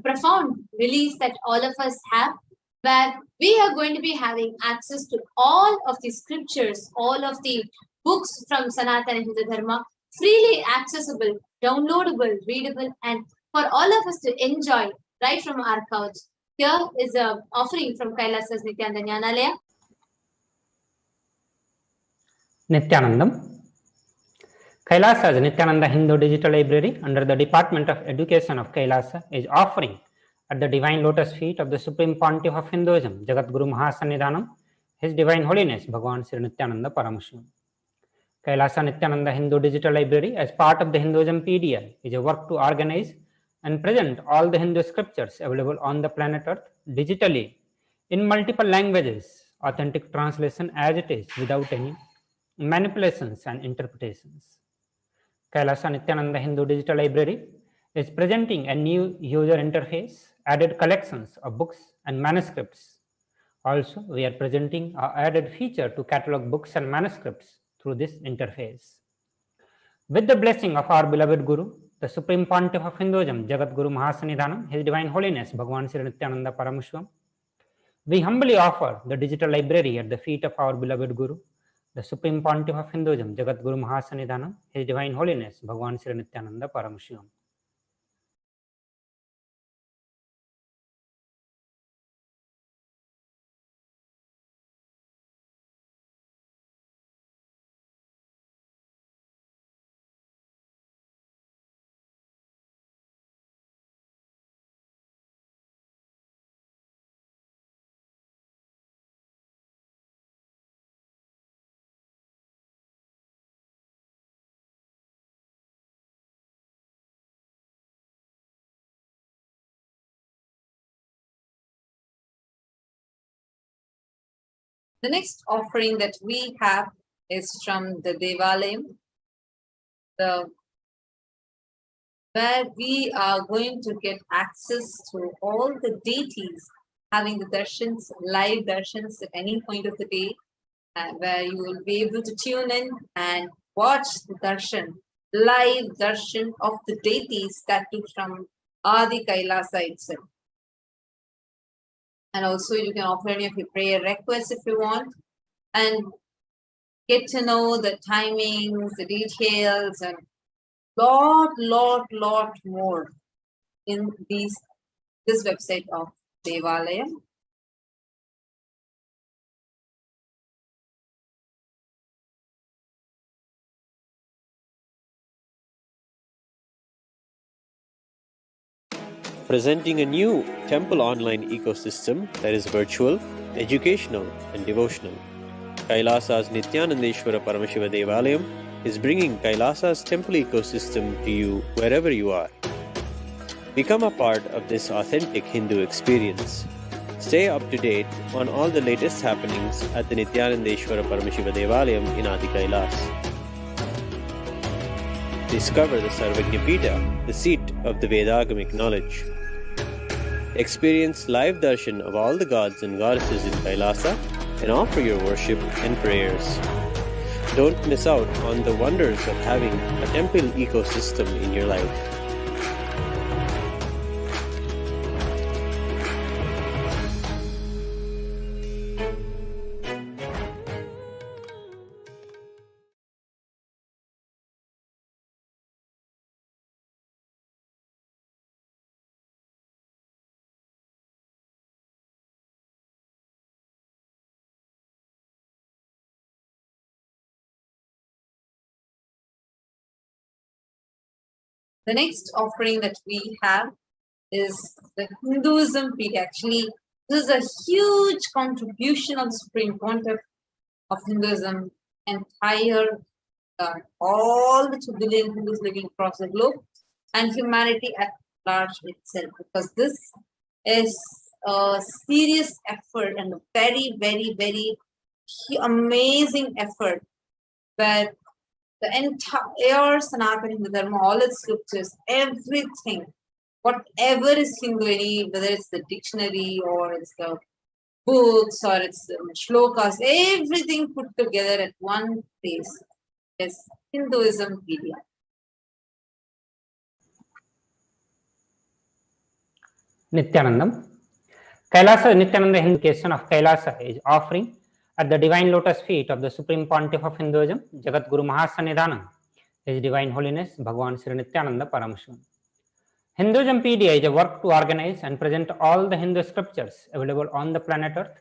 profound release that all of us have, where we are going to be having access to all of the scriptures, all of the books from Sanatana Hindu Dharma, freely accessible, downloadable, readable, and for all of us to enjoy right from our couch. Here is an offering from Kailasa's Nithyananda Jnanalaya. Nithyanandam. Kailasa's Nithyananda Hindu Digital Library under the Department of Education of Kailasa is offering at the Divine Lotus feet of the Supreme Pontiff of Hinduism, Jagat Guru Mahasannidhanam, His Divine Holiness, Bhagavan Sri Nithyananda Paramashivam. Kailasa Nithyananda Hindu Digital Library, as part of the Hinduism PDL, is a work to organize and present all the Hindu scriptures available on the planet Earth digitally in multiple languages, authentic translation as it is, without any manipulations and interpretations. Kailasa Nithyananda Hindu Digital Library is presenting a new user interface, added collections of books and manuscripts. Also, we are presenting an added feature to catalog books and manuscripts through this interface. With the blessing of our beloved Guru, the Supreme Pontiff of Hinduism, Jagat Guru Mahasannidhanam, His Divine Holiness, Bhagavan Sri Nithyananda Paramashivam, we humbly offer the digital library at the feet of our beloved Guru, the Supreme Pontiff of Hinduism, Jagat Guru Mahasannidhanam, His Divine Holiness, Bhagavan Sri Nithyananda Paramashivam. The next offering that we have is from the Devalayam, where we are going to get access to all the deities, having the darshans, live darshans at any point of the day, where you will be able to tune in and watch the darshan, live darshan of the deities that is from Adi Kailasa itself. And also you can offer any of your prayer requests if you want, and get to know the timings, the details, and lot more in this website of Devalayam. Presenting a new temple online ecosystem that is virtual, educational and devotional. Kailasa's Nithyanandeshwara Paramashiva Devalayam is bringing Kailasa's temple ecosystem to you wherever you are. Become a part of this authentic Hindu experience. Stay up to date on all the latest happenings at the Nithyanandeshwara Paramashiva Devalayam in Adi Kailas. Discover the Sarvajñapita, the seat of the Vedagamic knowledge. Experience live darshan of all the gods and goddesses in Kailasa and offer your worship and prayers. Don't miss out on the wonders of having a temple ecosystem in your life. The next offering that we have is the Hinduism Peak. Actually, this is a huge contribution of the Supreme Pontiff of Hinduism, entire all the 2 billion Hindus living across the globe and humanity at large itself, because this is a serious effort and a very, very, very amazing effort where the entire Sanatana Hindu Dharma, all its scriptures, everything, whatever is Hindu, whether it's the dictionary or it's the books or it's the shlokas, everything put together at one place is Hinduismpedia. Nithyanandam. Kailasa Nithyananda invocation of Kailasa is offering at the divine lotus feet of the Supreme Pontiff of Hinduism, Jagat Guru Mahasannidhanam, His Divine Holiness Bhagavan Sri Nithyananda Paramashivam. Hinduismpedia is a work to organize and present all the Hindu scriptures available on the planet Earth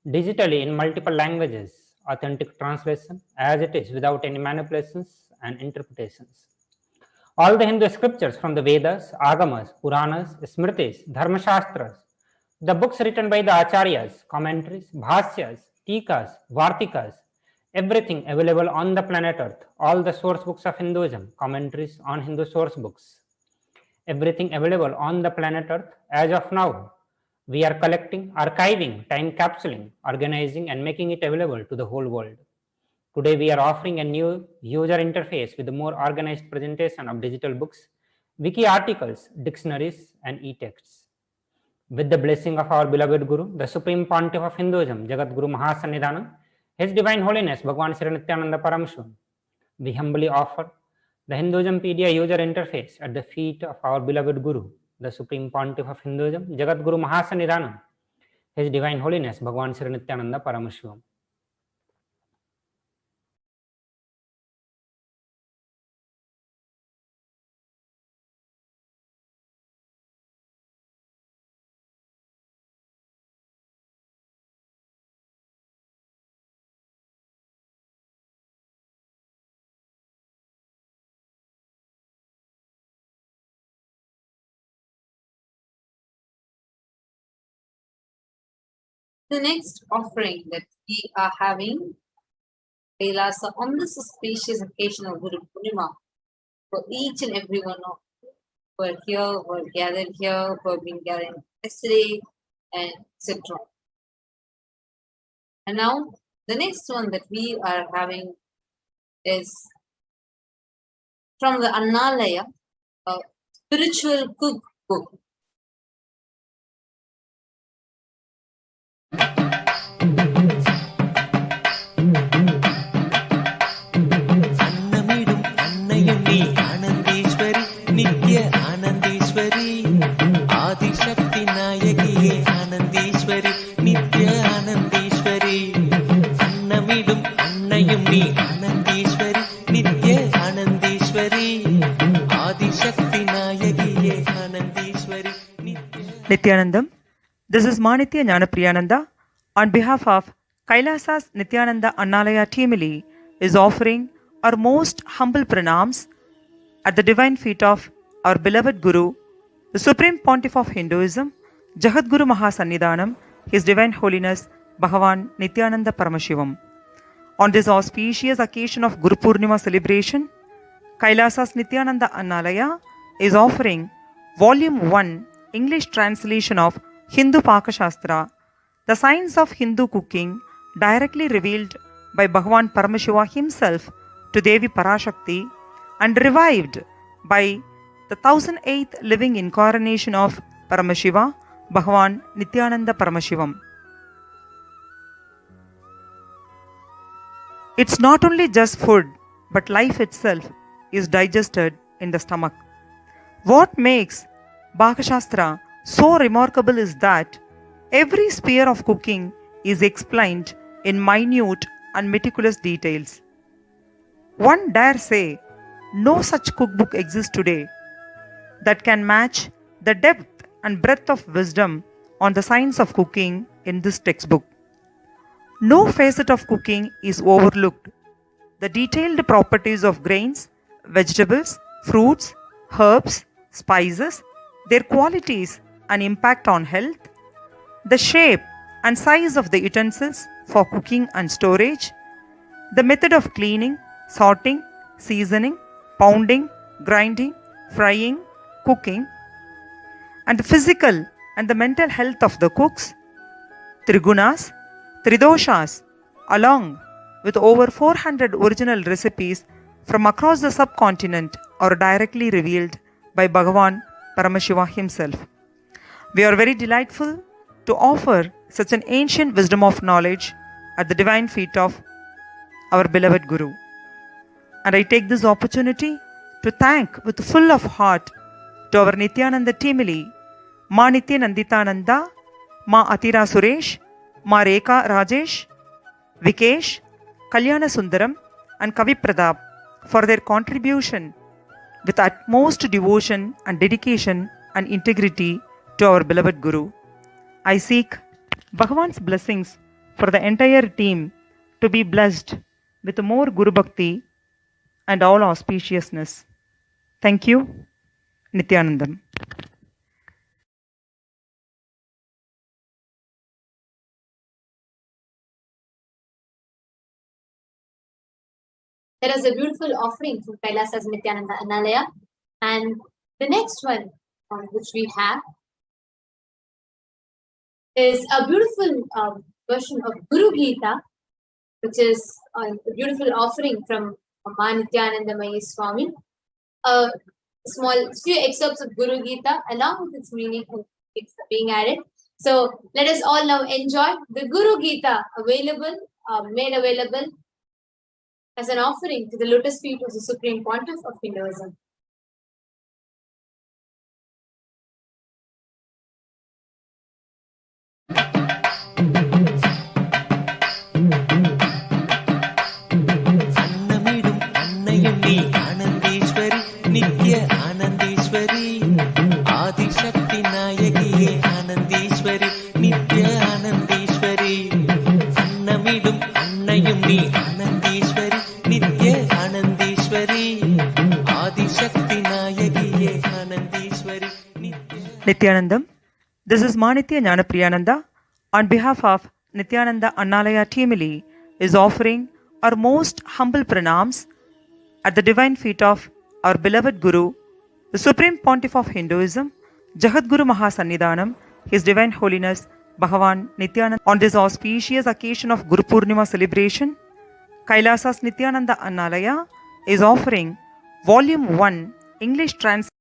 digitally in multiple languages, authentic translation as it is without any manipulations and interpretations. All the Hindu scriptures from the Vedas, Agamas, Puranas, Smritis, Dharmashastras, the books written by the Acharyas, commentaries, Bhasyas, Tikas, Vartikas, everything available on the planet Earth, all the source books of Hinduism, commentaries on Hindu source books, everything available on the planet Earth as of now. We are collecting, archiving, time capsuling, organizing and making it available to the whole world. Today we are offering a new user interface with a more organized presentation of digital books, wiki articles, dictionaries and e-texts. With the blessing of our beloved Guru, the Supreme Pontiff of Hinduism, Jagat Guru Mahasannidhanam, His Divine Holiness Bhagavan Sri Nithyananda Paramashivam, we humbly offer the Hinduismpedia user interface at the feet of our beloved Guru, the Supreme Pontiff of Hinduism, Jagat Guru Mahasannidhanam, His Divine Holiness Bhagavan Sri Nithyananda Paramashivam. The next offering that we are having, Kailasa, on this auspicious occasion of Guru Poornima, for each and every one of you who are here, who are gathered here, who have been gathered yesterday, and etc. And now, the next one that we are having is from the Annalaya, a spiritual cookbook. అన్నమిடும் అన్నయం నీ ఆనందేశ్వరి నిత్య ఆనందేశ్వరి ఆదిశక్తి నాయకియే ఆనందేశ్వరి నిత్య ఆనందేశ్వరి అన్నమిடும் అన్నయం నీ ఆనందేశ్వరి నిత్య ఆనందేశ్వరి Adishakti నాయకియే ఆనందేశ్వరి Nithyanandam. This is Manitya Jnanapriyananda on behalf of Kailasa's Nithyananda Annalaya Teamili is offering our most humble pranams at the divine feet of our beloved Guru, the Supreme Pontiff of Hinduism, Jagat Guru Mahasannidhanam, His Divine Holiness Bhagavan Nithyananda Paramashivam. On this auspicious occasion of Guru Poornima celebration, Kailasa's Nithyananda Annalaya is offering Volume 1 English translation of Hindu Pakashastra, the science of Hindu cooking directly revealed by Bhagavan Paramashiva himself to Devi Parashakti and revived by the 1008th living incarnation of Paramashiva, Bhagavan Nithyananda Paramashivam. It's not only just food, but life itself is digested in the stomach. What makes Bhakashastra so remarkable is that every sphere of cooking is explained in minute and meticulous details. One dare say, no such cookbook exists today that can match the depth and breadth of wisdom on the science of cooking in this textbook. No facet of cooking is overlooked. The detailed properties of grains, vegetables, fruits, herbs, spices, their qualities and impact on health, the shape and size of the utensils for cooking and storage, the method of cleaning, sorting, seasoning, pounding, grinding, frying, cooking, and the physical and the mental health of the cooks, trigunas, tridoshas, along with over 400 original recipes from across the subcontinent are directly revealed by Bhagavan Paramashiva himself. We are very delightful to offer such an ancient wisdom of knowledge at the divine feet of our beloved Guru. And I take this opportunity to thank with full of heart to our Nithyananda Timili, Ma Nitya Nanditananda, Ma Atira Suresh, Ma Rekha Rajesh, Vikesh, Kalyana Sundaram and Kavi Pradap for their contribution with utmost devotion and dedication and integrity to our beloved Guru. I seek Bhagavan's blessings for the entire team to be blessed with more Guru Bhakti and all auspiciousness. Thank you, Nithyanandam. There is a beautiful offering from Kailasa's Nithyananda Annalaya. And the next one which we have is a beautiful version of Guru Gita, which is a beautiful offering from Ma Nithyananda Swami. A small few excerpts of Guru Gita along with its meaning it's being added. So let us all now enjoy the Guru Gita made available as an offering to the lotus feet of the Supreme Pontiff of Hinduism. అన్నమిடும் అన్నయం నీ ఆనందేశ్వరి నిత్య ఆనందేశ్వరి ఆదిశక్తి నాయకియే ఆనందేశ్వరి నిత్య ఆనందేశ్వరి అన్నమిடும் అన్నయం నీ ఆనందేశ్వరి నిత్య ఆనందేశ్వరి Adishakti నాయకియే ఆనందేశ్వరి Nithyanandam. This is Manitya Jnanapriyananda on behalf of Nithyananda Annalaya Timili is offering our most humble pranams at the divine feet of our beloved Guru, the Supreme Pontiff of Hinduism, Jagadguru Mahasannidhanam, His Divine Holiness Bhagavan Nithyananda. On this auspicious occasion of Guru Poornima celebration, Kailasa's Nithyananda Annalaya is offering Volume 1 English translation.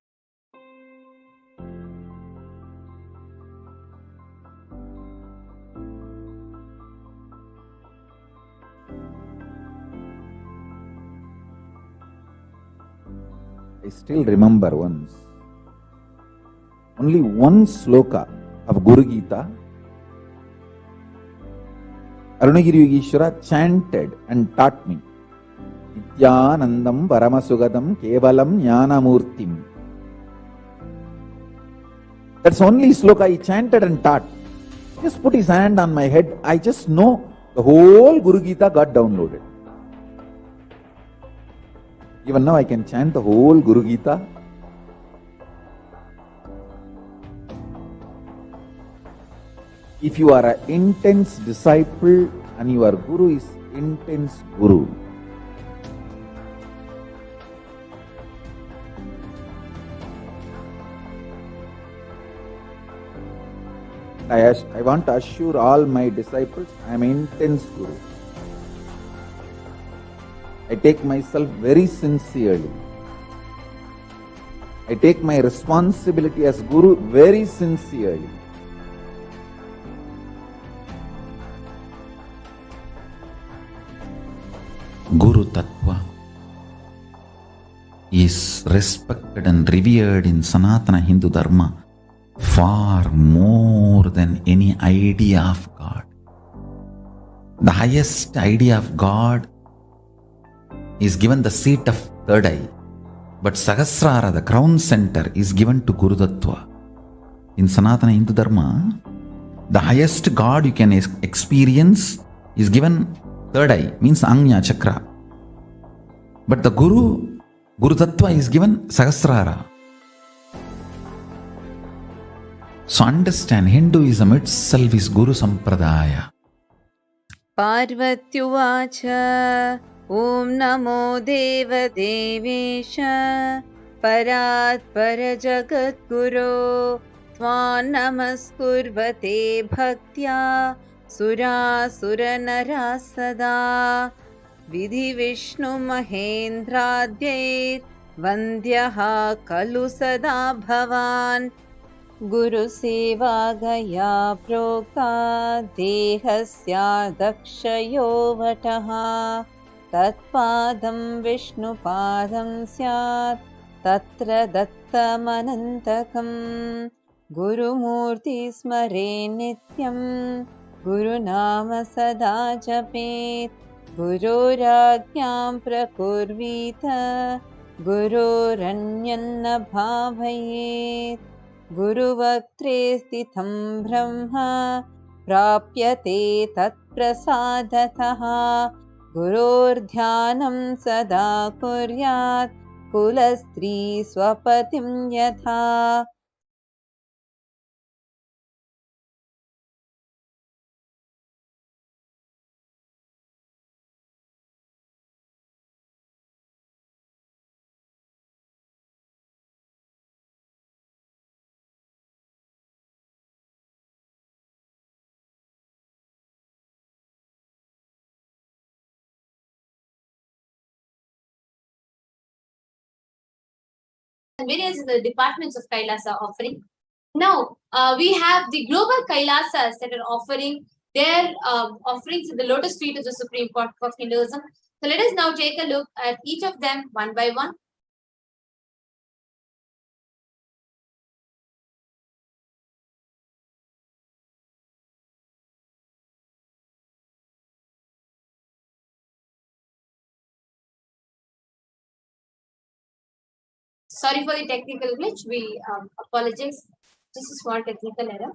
I still remember once, only one sloka of Guru Gita, Arunagiri Yogeshwara chanted and taught me, Nithyanandam Paramasugadam Kevalam Jnanamurtim. That's only sloka he chanted and taught. Just put his hand on my head, I just know the whole Guru Gita got downloaded. Even now I can chant the whole Guru Gita. if you are an intense disciple and your guru is intense guru, I want to assure all my disciples, I am an intense guru. I take myself very sincerely. I take my responsibility as guru very sincerely. Guru Tattva is respected and revered in Sanatana Hindu Dharma far more than any idea of God. The highest idea of God is given the seat of third eye, but Sahasrara, the crown center, is given to Guru Tattva. In Sanatana Hindu Dharma, the highest God you can experience is given third eye, means Anya Chakra. But the Guru Tattva is given Sahasrara. So understand, Hinduism itself is Guru Sampradaya. Parvatyuvacha Om Namo Deva Devesha Parat Parajagat Guru Tvan Namaskurvate Bhaktya Sura Suranara Sada Vidhi Vishnu Mahendradyair Vandyaha Kalu Sada Bhavan Guru Seva Gaya Prokta Dehasya Dakshayo Vataha Tatpadam Vishnu Padam Syat Tatra Dattamanantakam Guru Murti Smare Nityam Guru Nama Sada Japet Guru Rajñam Prakurvita Guru Ranyanna Bhavayet Guru Vaktre Stitham Brahma Prapyate Tat Prasadataha Gurur Dhyanam Sada Kuryat Kulastri Swapatim Yatha. Various departments of Kailasa offering. Now, we have the global Kailasas that are offering their offerings in the lotus feet of the Supreme Court of Hinduism. So let us now take a look at each of them one by one. Sorry for the technical glitch. We apologize. Just a small technical error.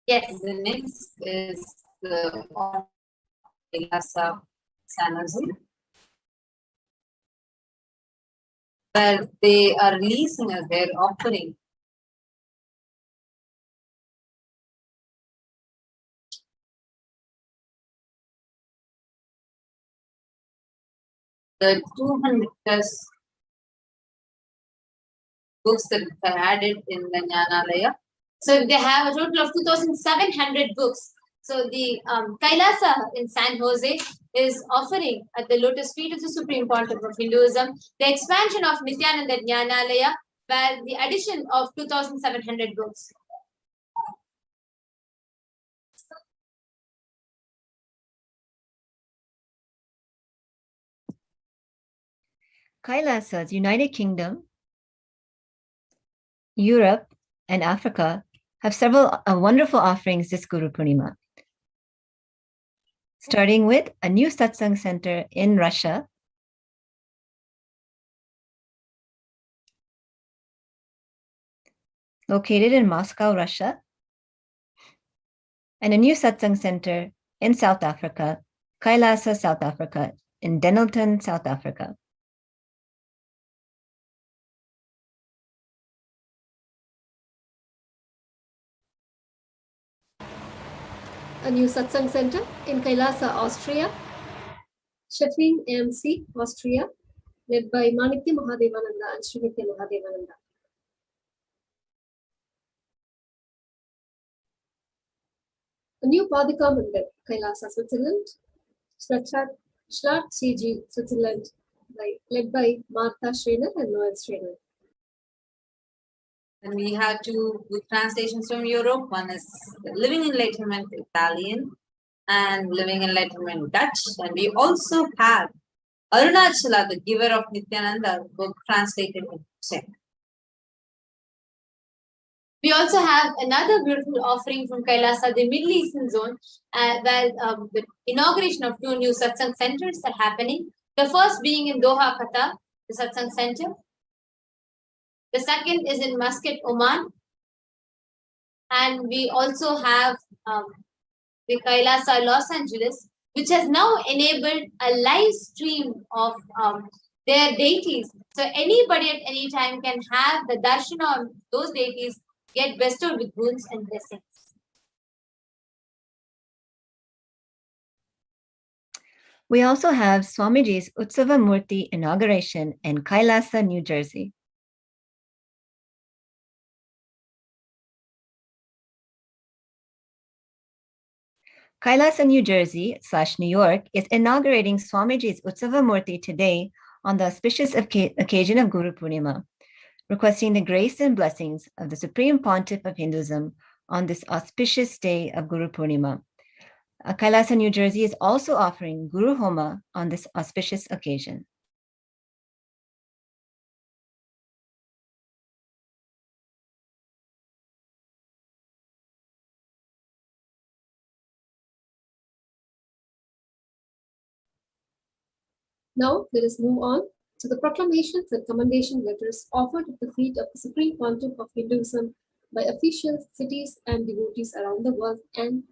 Yes, the next is the Kailasa Sanazim, where they are releasing as their offering the 200 plus books that are added in the Jnanalaya. So they have a total of 2,700 books. So the Kailasa in San Jose is offering at the lotus feet of the Supreme Pontiff of Hinduism the expansion of Nithyananda Jnanalaya, where the addition of 2,700 books. Kailasas, United Kingdom, Europe, and Africa have several wonderful offerings this Guru Poornima. starting with a new satsang center in Russia, located in Moscow, Russia, and a new satsang center in South Africa, Kailasa, South Africa, in Denelton, South Africa. A new satsang center in Kailasa, Austria, Sheffield AMC, Austria, led by Manitya Mahadevananda and Srinitya Mahadevananda. A new Padika Mandir, Kailasa, Switzerland, Schlart CG, Switzerland, led by Martha Schreiner and Noel Schreiner. And we have two good translations from Europe. One is Living Enlightenment Italian and Living Enlightenment Dutch. And we also have Arunachala, the giver of Nithyananda, book translated in Czech. We also have another beautiful offering from Kailasa, the Middle Eastern zone, where the inauguration of two new satsang centers are happening. The first being in Doha, Qatar, the satsang center. The second is in Muscat, Oman. And we also have the Kailasa, Los Angeles, which has now enabled a live stream of their deities. So anybody at any time can have the darshan of those deities, get bestowed with boons and blessings. We also have Swamiji's Utsava Murti inauguration in Kailasa, New Jersey. Kailasa, New Jersey / New York is inaugurating Swamiji's Utsava Murti today on the auspicious occasion of Guru Poornima, requesting the grace and blessings of the Supreme Pontiff of Hinduism on this auspicious day of Guru Poornima. Kailasa, New Jersey is also offering Guru Homa on this auspicious occasion. Now let us move on to the proclamations and commendation letters offered at the feet of the Supreme Pontiff of Hinduism by officials, cities, and devotees around the world and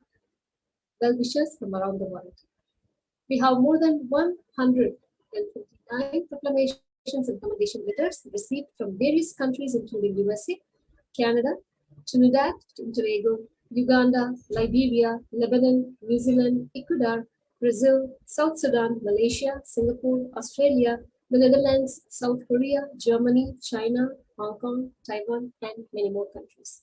well-wishers from around the world. We have more than 159 proclamations and commendation letters received from various countries, including USA, Canada, Trinidad and Tobago, Uganda, Liberia, Lebanon, New Zealand, Ecuador, Brazil, South Sudan, Malaysia, Singapore, Australia, the Netherlands, South Korea, Germany, China, Hong Kong, Taiwan, and many more countries.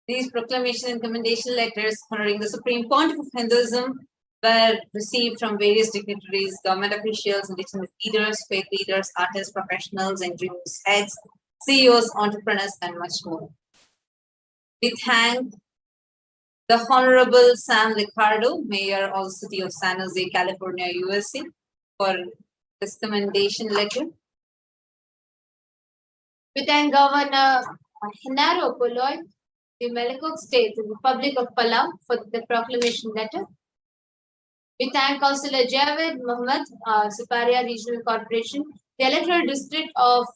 These proclamation and commendation letters honoring the Supreme Pontiff of Hinduism were received from various dignitaries, government officials, indigenous leaders, faith leaders, artists, professionals, NGOs, heads, CEOs, entrepreneurs, and much more. We thank the Honorable Sam Ricardo, Mayor of the City of San Jose, California, USA, for this commendation letter. We thank Governor Henaro Poloy, the Malakok State, the Republic of Palau, for the proclamation letter. We thank Councillor Javed Mohammed, Siparia Regional Corporation, the Electoral District of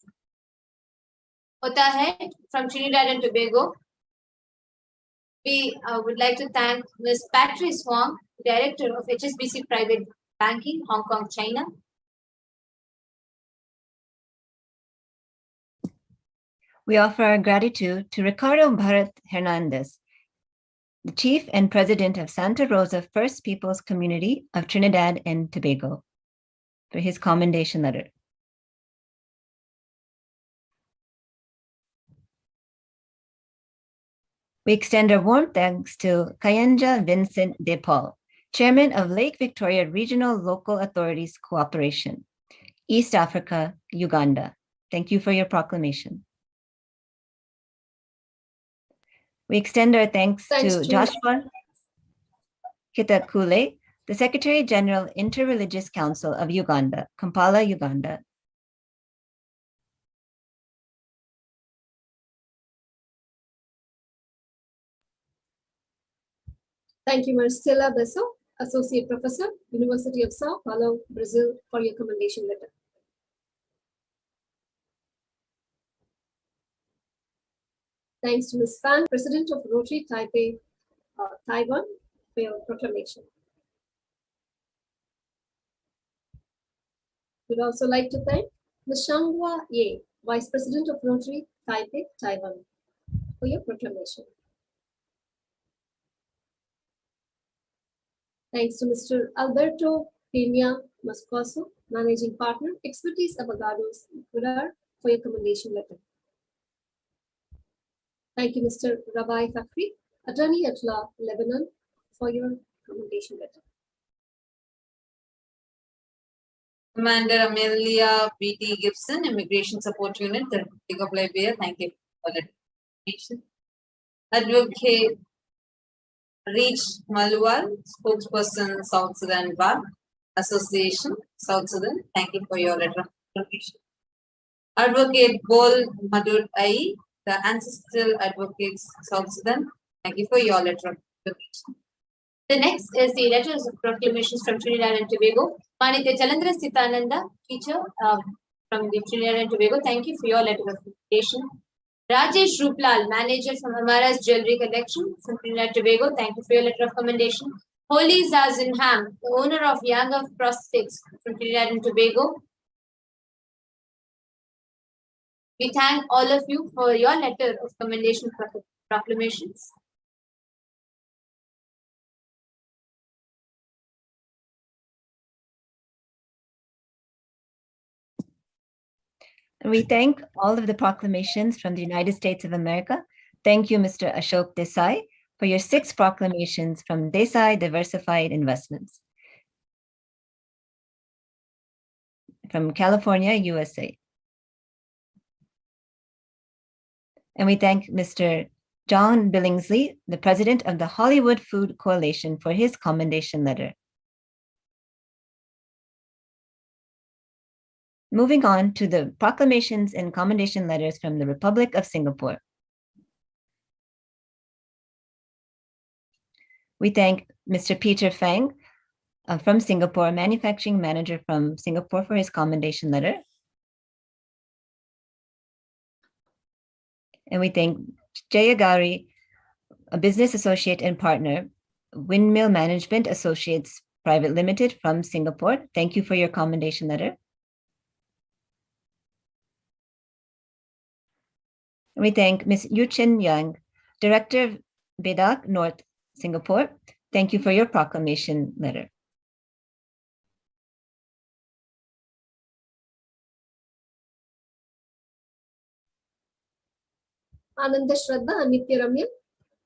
Otahead from Trinidad and Tobago. We would like to thank Ms. Patrice Wong, Director of HSBC Private Banking, Hong Kong, China. We offer our gratitude to Ricardo Bharat Hernandez, the Chief and President of Santa Rosa First Peoples Community of Trinidad and Tobago, for his commendation letter. We extend our warm thanks to Kayanja Vincent De Paul, Chairman of Lake Victoria Regional Local Authorities Cooperation, East Africa, Uganda. Thank you for your proclamation. We extend our thanks to Joshua Kitakule, the Secretary General, Interreligious Council of Uganda, Kampala, Uganda. Thank you, Marcela Besso, Associate Professor, University of Sao Paulo, Brazil, for your commendation letter. Thanks to Ms. Fan, President of Rotary Taipei, Taiwan, for your proclamation. We'd also like to thank Ms. Shanghua Ye, Vice President of Rotary Taipei, Taiwan, for your proclamation. Thanks to Mr. Alberto Pena Moscoso, Managing Partner, Expertise Avogados, Ecuador, for your commendation letter. Thank you, Mr. Rabai Fakri, Attorney at Law, Lebanon, for your commendation letter. Commander Amelia B.T. Gibson, Immigration Support Unit, the Republic of Liberia. Thank you for the information. Advocate Reach Malwal, Spokesperson, South Sudan Bar Association, South Sudan. Thank you for your letter of information. Advocate Bol Madud Ai, the Ancestral Advocates, South Sudan. Thank you for your letter of information. The next is the letters of proclamations from Trinidad and Tobago. Manitya Chalandra Sitananda, teacher from the Trinidad and Tobago. Thank you for your letter of invitation. Rajesh Ruplal, manager from Amara's Jewelry Collection from Trinidad and Tobago. Thank you for your letter of commendation. Holy Zazinham, the owner of Young of Prosthetics from Trinidad and Tobago. We thank all of you for your letter of commendation proclamations. We thank all of the proclamations from the United States of America. Thank you, Mr. Ashok Desai, for your 6 proclamations from Desai Diversified Investments from California, USA. And we thank Mr. John Billingsley, the president of the Hollywood Food Coalition, for his commendation letter. Moving on to the proclamations and commendation letters from the Republic of Singapore. We thank Mr. Peter Fang from Singapore, manufacturing manager from Singapore, for his commendation letter. And we thank Jayagari, a business associate and partner, Windmill Management Associates Private Limited from Singapore. Thank you for your commendation letter. We thank Ms. Yu Chen Yang, Director of BEDAC North, Singapore. Thank you for your proclamation letter. Ananda Shraddha and Nitya Ramya,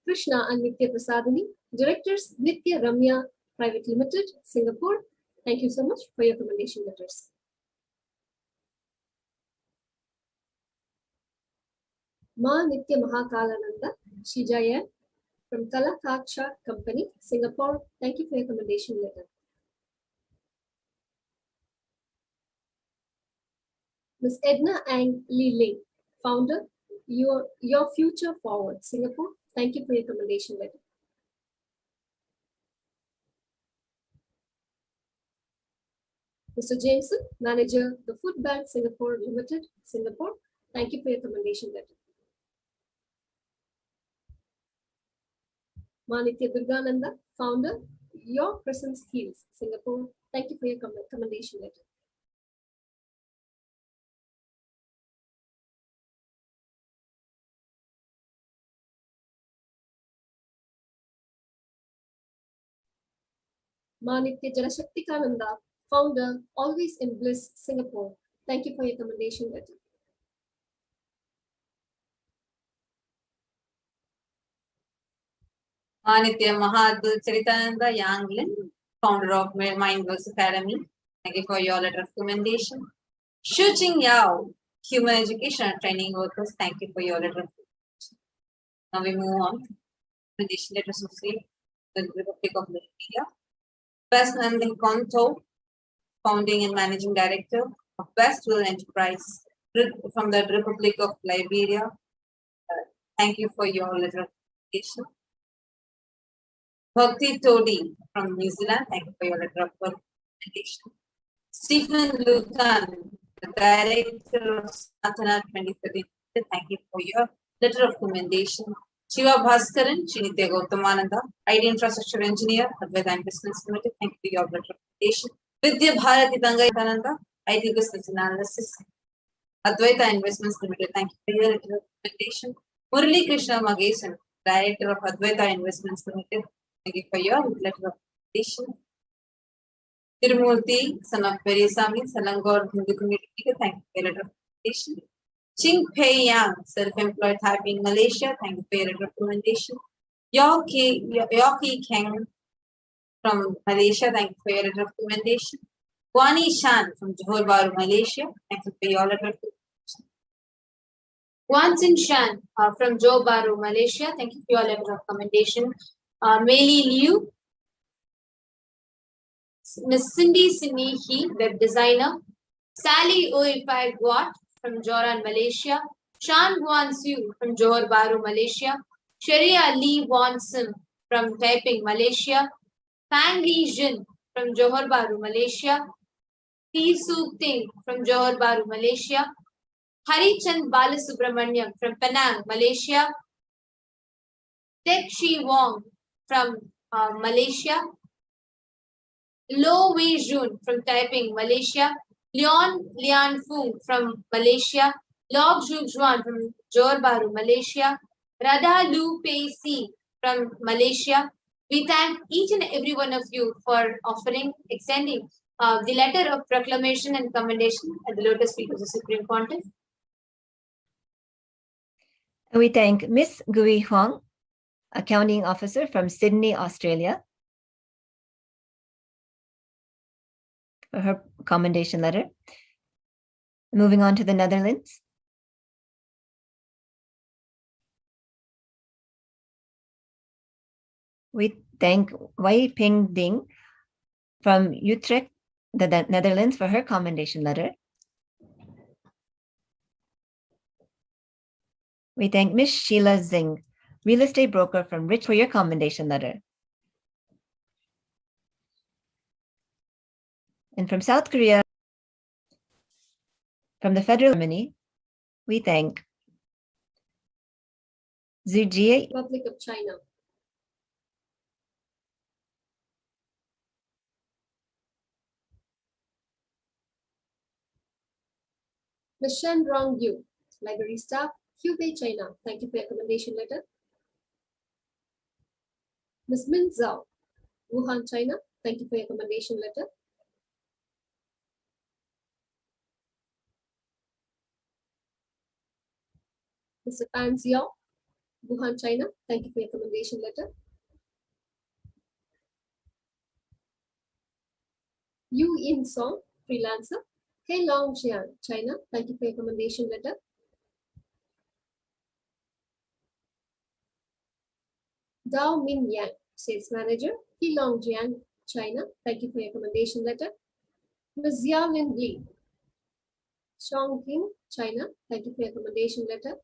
Krishna and Nitya Prasadini, Directors, Nitya Ramya Private Limited, Singapore. Thank you so much for your commendation letters. Ma Nitya Mahakalananda, Shijayan, from Kalakaksha Company, Singapore. Thank you for your commendation letter. Ms. Edna Ang Lee Ling, founder, Your Future Forward, Singapore. Thank you for your commendation letter. Mr. Jameson, manager, the Food Bank Singapore Limited, Singapore. Thank you for your commendation letter. Manitya Durgananda, founder, Your Presence Heals, Singapore. Thank you for your commendation letter. Manitya Janashaktikananda, founder, Always in Bliss, Singapore. Thank you for your commendation letter. Manitya Mahadul Charitananda Yanglin, founder of Mindworks Academy. Thank you for your letter of commendation. Shu Ching Yao, Human Education and Training Workers. Thank you for your letter of commendation. Now we move on to the letters of the Republic of Liberia. West Nandin Konto, founding and managing director of Westville Enterprise from the Republic of Liberia. Thank you for your letter of commendation. Bhakti Todi from New Zealand, thank you for your letter of recommendation. Stephen Lucan, the director of Sanatana 2013, thank you for your letter of commendation. Shiva Bhaskaran, Srinitya Gautamananda, IT infrastructure engineer, Advaita Investments Limited, thank you for your letter of commendation. Vidya Bharati Tangayananda, IT business analysis, Advaita Investments Limited, thank you for your letter of recommendation. Murali Krishna Magesan, Director of Advaita Investments Limited, thank you for your letter of recommendation. Tirumurthy, son of Perisami, Selangor Hindu Community, thank you for your letter of recommendation. Ching Pei Yang, self-employed typing Malaysia, thank you for your recommendation. Yoki Keng from Malaysia, thank you for your recommendation. Wani Shan from Johor Bahru, Malaysia, thank you for your recommendation. Wansin Shan from Johor Bahru, Malaysia, thank you for your letter of commendation. Meili Liu, Miss Cindy Sinihi, web designer. Sally Oipai Guat from Joran, Malaysia. Shan Guan Siu from Johor Bahru, Malaysia. Sharia Lee Won Sim from Taiping, Malaysia. Fang Li Jin from Johor Bahru, Malaysia. T. Suk Ting from Johor Bahru, Malaysia. Harichand Balasubramaniam from Penang, Malaysia. Tek Shi Wong from Malaysia. Lo Wei Jun from Taiping, Malaysia. Leon Lian Fung from Malaysia. Log Zhu Juan from Johor Bahru, Malaysia. Radha Lu Pei Si from Malaysia. We thank each and every one of you for extending the letter of proclamation and commendation at the lotus feet of the Supreme Pontiff. We thank Miss Gui Huang, accounting officer from Sydney, Australia, for her commendation letter. Moving on to the Netherlands. We thank Wei Ping Ding from Utrecht, the Netherlands, for her commendation letter. We thank Miss Sheila Zing, real estate broker from Rich, for your commendation letter. And from South Korea, from the Federal Germany, we thank Zhu Jie, Republic of China. Ms. Shen Rong Yu, library staff, Hubei, China. Thank you for your commendation letter. Ms. Min Zhao, Wuhan, China. Thank you for your commendation letter. Mr. Pan Xiao, Wuhan, China. Thank you for your commendation letter. Yu In Song, freelancer, Heilong Jian, China. Thank you for your commendation letter. Dao Min Yang, sales manager, Heilong Jian, China. Thank you for your commendation letter. Ms. Xiaolin Li, Chongqing, China. Thank you for your commendation letter.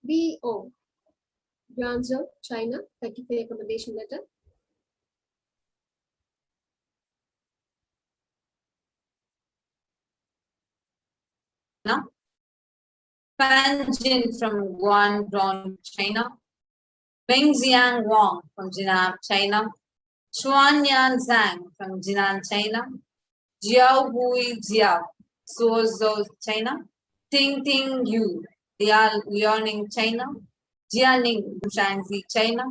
B.O. Guangzhou, China. Thank you for your commendation letter. Fan Jin from Guangdong, China. Meng Xiang Wang from Jinan, China. Chuanyan Zhang from Jinan, China. Jiao Hui Jia, Suzhou, China. Ting Ting Yu, Liaoning, China. Jianing, Shanxi, China.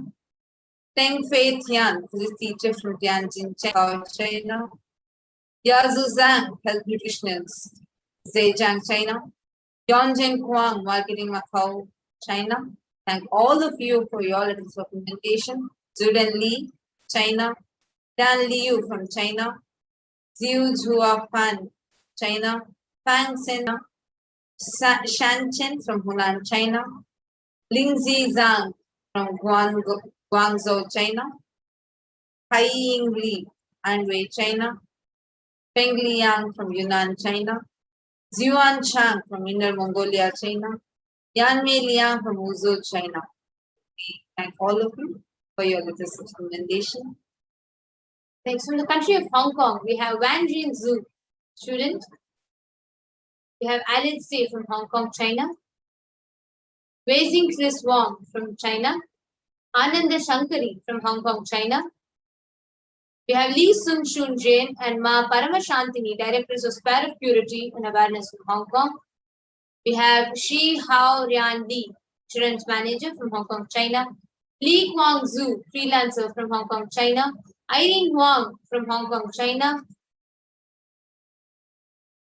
Teng Fei Tian, physics teacher from Tianjin, China. Yazu Zhang, health nutritionist, Zhejiang, China. Yonjin Kuang, marketing Macau, China. Thank all of you for your letters of commendation. Zuden Li, China. Dan Liu from China. Ziu Zhua Fan, China. Fang Sen, Shan Chen from Hunan, China. Lingzi Zhang from Guangzhou, China. Hai Ying Li, Anhui, China. Peng Liang from Yunnan, China. Zhuan Chang from Inner Mongolia, China. Yanmelia from Uzhou, China. We thank all of you for your letters of commendation. Thanks. From the country of Hong Kong, we have Wan Jin Zhu, student. We have Alan Stay from Hong Kong, China. Weijing Chris Wong from China. Ananda Shankari from Hong Kong, China. We have Lee Sung Shun Jain and Ma Paramashantini, Directors of Spirit Purity and Awareness from Hong Kong. We have Shi Hao Rian Li, Insurance Manager from Hong Kong, China. Lee Kwang Zhu, Freelancer from Hong Kong, China. Irene Huang from Hong Kong, China.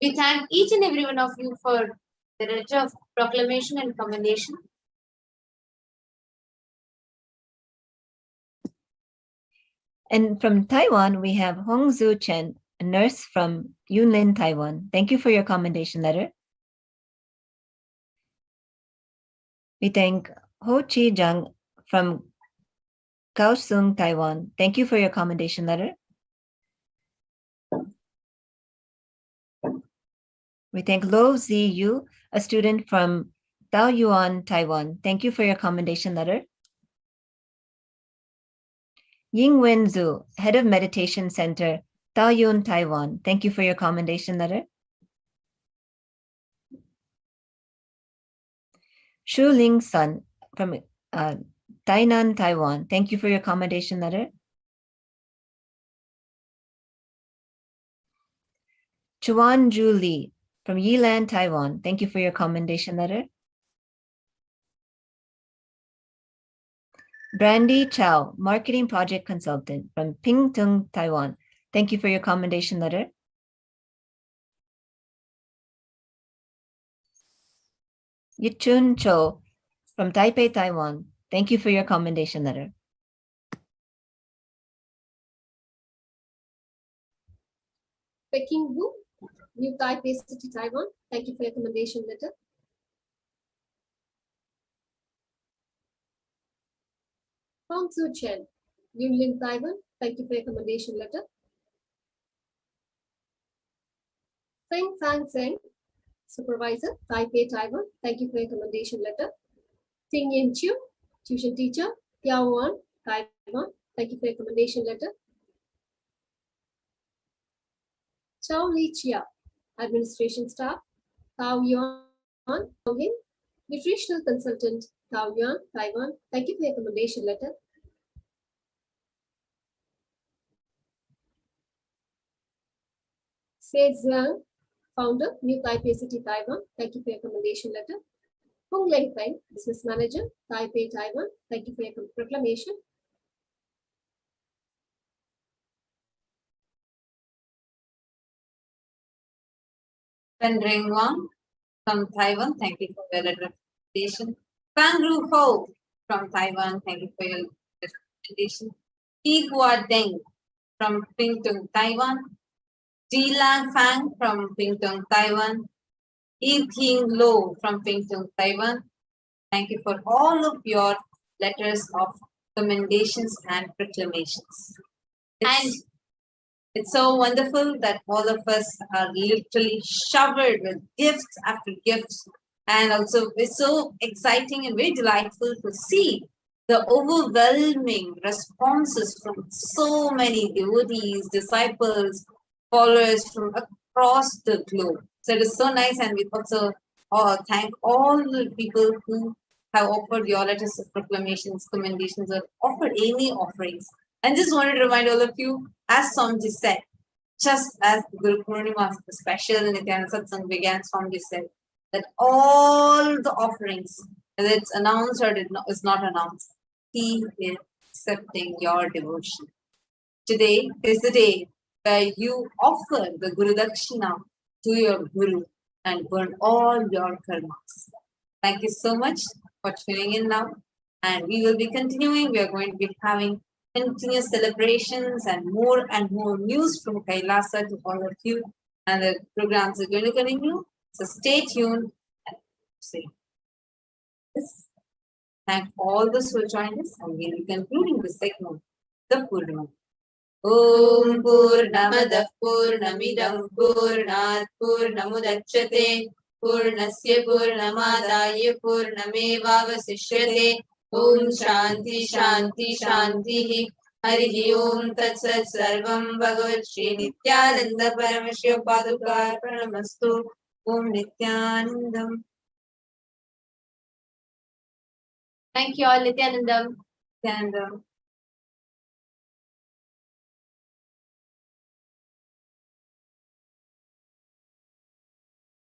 We thank each and every one of you for the letter of proclamation and commendation. And from Taiwan, we have Hong Zhu Chen, a nurse from Yunlin, Taiwan. Thank you for your commendation letter. We thank Ho Chi Jung from Kaohsiung, Taiwan. Thank you for your commendation letter. We thank Lo Zi Yu, a student from Taoyuan, Taiwan. Thank you for your commendation letter. Ying Wen Zhu, Head of Meditation Center, Taoyuan, Taiwan. Thank you for your commendation letter. Shu Ling Sun from Tainan, Taiwan. Thank you for your commendation letter. Chuan Ju Li from Yilan, Taiwan. Thank you for your commendation letter. Brandy Chow, Marketing Project Consultant from Pingtung, Taiwan. Thank you for your commendation letter. Yichun Cho from Taipei, Taiwan. Thank you for your commendation letter. Peking Wu, New Taipei City, Taiwan. Thank you for your commendation letter. Hong Tzu Chen, Yunlin, Taiwan. Thank you for your commendation letter. Feng Fang Zheng, Supervisor, Taipei, Taiwan. Thank you for your commendation letter. Ting Yin Chiu, Tuition Teacher, Tiaoan, Taiwan. Thank you for your commendation letter. Chao Li Chia, Administration Staff, Taoyuan, Tonglin, Nutritional Consultant, Taoyuan, Taiwan. Thank you for your commendation letter. Se Zhang, Founder, New Taipei City, Taiwan. Thank you for your commendation letter. Hong Leng Peng, Business Manager, Taipei, Taiwan. Thank you for your proclamation. Pen Ring Wang from Taiwan. Thank you for your letter of recommendation. Fang Ru Ho from Taiwan. Thank you for your recommendation. Yi Hua Deng from Pingtung, Taiwan. Ji Lang Fang from Pingtung, Taiwan. Yi Ting Lo from Pingtung, Taiwan. Thank you for all of your letters of commendations and proclamations. It's so wonderful that all of us are literally showered with gifts after gifts. And also it's so exciting and very delightful to see the overwhelming responses from so many devotees, disciples, followers from across the globe. So it is so nice, and we also thank all the people who have offered your letters of proclamations, commendations, or offered any offerings. And just wanted to remind all of you, as Swamiji said, just as Guru Poornima, the special Nithyananda Satsang began, Swamiji said that all the offerings, whether it's announced or is not announced, he is accepting your devotion. Today is the day where you offer the Guru Dakshina to your Guru and burn all your karmas. Thank you so much for tuning in now. And we will be continuing. We are going to be having continuous celebrations and more news from Kailasa to all of you. And the programs are going to continue. So stay tuned and see. Thank all those who joined us, and we will be concluding this segment, the Poornima. Om Poornamada Poornamidam Poornat Poornamudachyate पूर्णस्य पूर्णमादाय पूर्णमेवावशिष्यते ॐ शान्ति शान्ति शान्तिः हरिः ॐ तत्सत् सर्वं भगवत् श्री नित्यानन्द परमशिव पादुकार्पणमस्तु ॐ नित्यानन्दम्. Thank you all, Nithyanandam. Nityanandam.